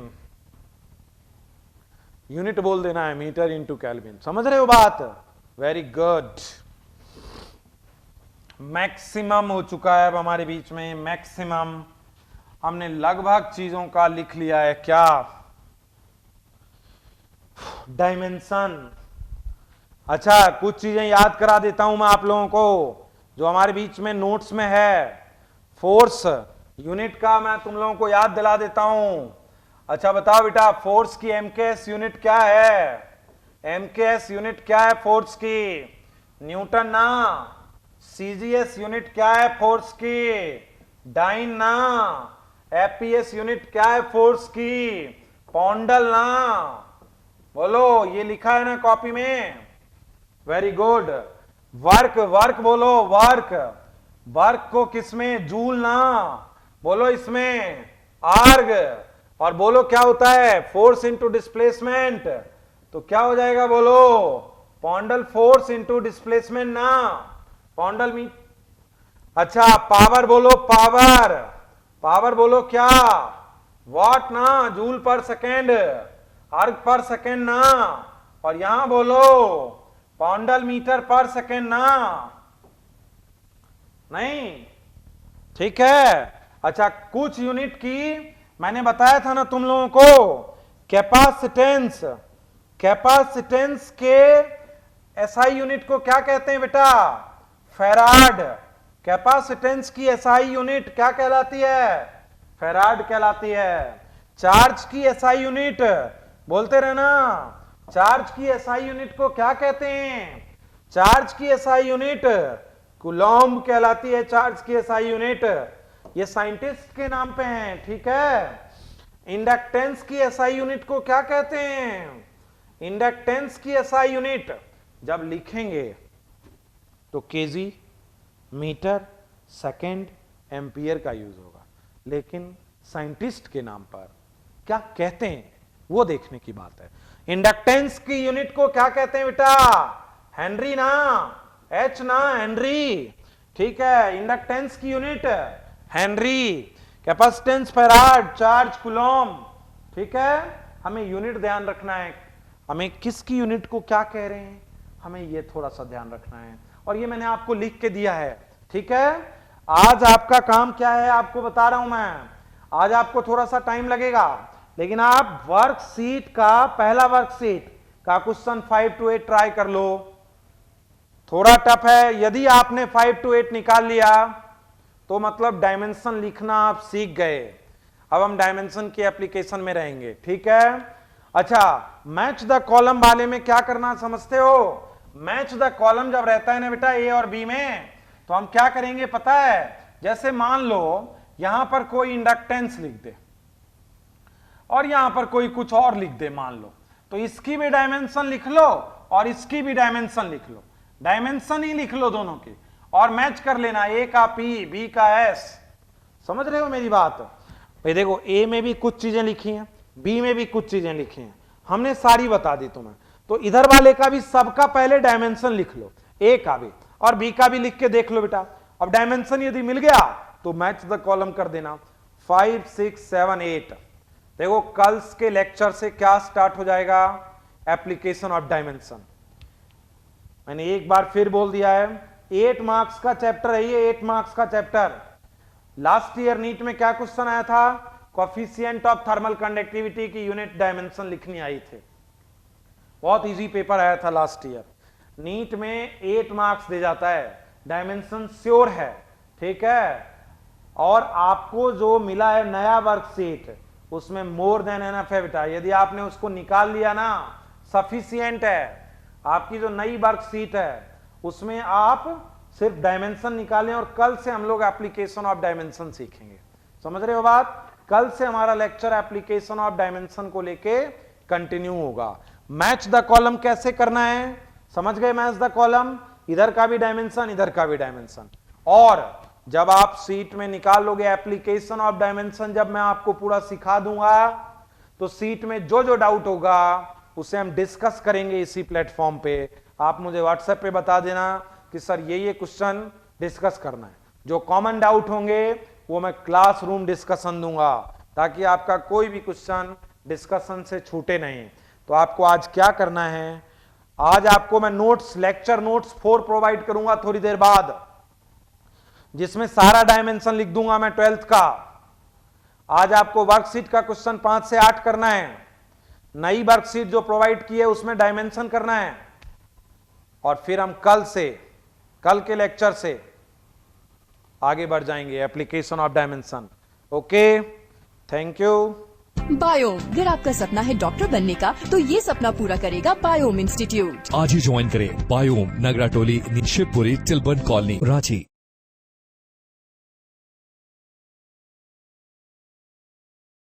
Unit बोल देना है, मीटर इंटू केल्विन। समझ रहे हो बात, वेरी गुड। मैक्सिमम हो चुका है अब हमारे बीच में, मैक्सिमम। हमने लगभग चीजों का लिख लिया है। क्या, डायमेंशन। अच्छा कुछ चीजें याद करा देता हूं मैं आप लोगों को जो हमारे बीच में नोट्स में है। फोर्स यूनिट का मैं तुम लोगों को याद दिला देता हूं। अच्छा बताओ बेटा, फोर्स की एमकेएस यूनिट क्या है, एमकेएस यूनिट क्या है फोर्स की, न्यूटन ना। सीजीएस यूनिट क्या है फोर्स की, डाइन ना। एपीएस यूनिट क्या है फोर्स की, पॉन्डल ना। बोलो ये लिखा है ना कॉपी में, वेरी गुड। वर्क, वर्क बोलो, वर्क, वर्क को किसमें, जूल ना। बोलो इसमें आर्ग। और बोलो क्या होता है, फोर्स इंटू डिस्प्लेसमेंट, तो क्या हो जाएगा बोलो, पॉन्डल फोर्स इंटू डिस्प्लेसमेंट ना, पॉन्डल मी। अच्छा पावर बोलो, पावर, पावर बोलो क्या, वॉट ना, जूल पर सेकेंड, अर्ग पर सेकेंड ना। और यहां बोलो पॉन्डल मीटर पर सेकेंड ना, नहीं ठीक है। अच्छा कुछ यूनिट की मैंने बताया था ना तुम लोगों को, कैपेसिटेंस, कैपेसिटेंस के एसआई यूनिट को क्या कहते हैं बेटा, फैराड। कैपेसिटेंस की एसआई यूनिट क्या कहलाती है, फैराड कहलाती है। चार्ज की एसआई यूनिट, बोलते रहना, चार्ज की एसआई यूनिट को क्या कहते हैं, चार्ज की एसआई यूनिट कूलॉम्ब कहलाती है। चार्ज की एसआई यूनिट ये साइंटिस्ट के नाम पे हैं, ठीक है। इंडक्टेंस की एसआई यूनिट को क्या कहते हैं, इंडक्टेंस की एसआई यूनिट जब लिखेंगे तो केजी, मीटर, सेकेंड, एम्पियर का यूज होगा, लेकिन साइंटिस्ट के नाम पर क्या कहते हैं वो देखने की बात है। इंडक्टेंस की यूनिट को क्या कहते हैं बेटा, हेनरी ना, एच ना, हेनरी, ठीक है। इंडक्टेंस की unit Henry, capacitance farad, charge coulomb, ठीक है। हमें यूनिट ध्यान रखना है, हमें किसकी यूनिट को क्या कह रहे हैं, हमें ये थोड़ा सा ध्यान रखना है। और ये मैंने आपको लिख के दिया है, ठीक है। आज आपका काम क्या है आपको बता रहा हूं मैं, आज आपको थोड़ा सा टाइम लगेगा, लेकिन आप वर्कशीट का, पहला वर्कशीट का क्वेश्चन 5 to 8 ट्राई कर लो। थोड़ा टफ है, यदि आपने 5 to 8 निकाल लिया तो मतलब डायमेंशन लिखना आप सीख गए। अब हम डायमेंशन की एप्लीकेशन में रहेंगे, ठीक है। अच्छा मैच द कॉलम वाले में क्या करना समझते हो, मैच द कॉलम जब रहता है ना बेटा ए और बी में, तो हम क्या करेंगे पता है, जैसे मान लो यहां पर कोई इंडक्टेंस लिख दे और यहां पर कोई कुछ और लिख दे मान लो, तो इसकी भी डायमेंशन लिख लो और इसकी भी डायमेंशन लिख लो, डायमेंशन ही लिख लो दोनों की और मैच कर लेना, ए का पी, बी का एस। समझ रहे हो मेरी बात, भाई देखो ए में भी कुछ चीजें लिखी हैं, बी में भी कुछ चीजें लिखी हैं, हमने सारी बता दी तुम्हें। तो इधर वाले का भी सबका पहले डायमेंशन लिख लो, ए का भी और बी का भी लिख के देख लो बेटा। अब डायमेंशन यदि मिल गया तो मैच द कॉलम कर देना, 5 6 7 8। देखो कल के लेक्चर से क्या स्टार्ट हो जाएगा, एप्लीकेशन ऑफ डायमेंशन। मैंने एक बार फिर बोल दिया है, 8 मार्क्स का चैप्टर है ये, 8 मार्क्स का चैप्टर। लास्ट ईयर नीट में क्या क्वेश्चन आया था, कोफिशिएंट ऑफ थर्मल कंडक्टिविटी की यूनिट डायमेंशन लिखनी आई थी, बहुत इजी पेपर आया था लास्ट ईयर। नीट में 8 मार्क्स दे जाता है, डायमेंशन श्योर है, ठीक है। और आपको जो मिला है नया वर्कशीट, उसमें मोर देन एनफ है बेटा, यदि आपने उसको निकाल लिया ना सफिशिएंट है। आपकी जो नई वर्कशीट है उसमें आप सिर्फ डायमेंशन निकालें, और कल से हम लोग एप्लीकेशन ऑफ डायमेंशन सीखेंगे। समझ रहे हो बात, कल से हमारा लेक्चर एप्लीकेशन ऑफ डायमेंशन को लेके कंटिन्यू होगा। मैच द कॉलम कैसे करना है, समझ गए, मैच द कॉलम, इधर का भी डायमेंशन इधर का भी डायमेंशन। और जब आप सीट में निकाल लोगे एप्लीकेशन ऑफ डायमेंशन, जब मैं आपको पूरा सिखा दूंगा, तो सीट में जो जो डाउट होगा उसे हम डिस्कस करेंगे इसी प्लेटफॉर्म पे। आप मुझे व्हाट्सएप पे बता देना कि सर ये क्वेश्चन डिस्कस करना है। जो कॉमन डाउट होंगे वो मैं क्लासरूम डिस्कशन दूंगा, ताकि आपका कोई भी क्वेश्चन डिस्कशन से छूटे नहीं। तो आपको आज क्या करना है, आज आपको मैं नोट्स, लेक्चर नोट्स 4 प्रोवाइड करूंगा थोड़ी देर बाद, जिसमें सारा डायमेंशन लिख दूंगा मैं 12th का। आज आपको वर्कशीट का क्वेश्चन 5 से 8 करना है, नई वर्कशीट जो प्रोवाइड की है उसमें डायमेंशन करना है, और फिर हम कल के लेक्चर से आगे बढ़ जाएंगे application of dimension. Okay, thank you. Bio, अगर आपका सपना है डॉक्टर बनने का, तो ये सपना पूरा करेगा बायोम इंस्टीट्यूट। आज ही ज्वाइन करें बायोम, नगरा टोली, शिवपुरी, तिलबन कॉलोनी, रांची।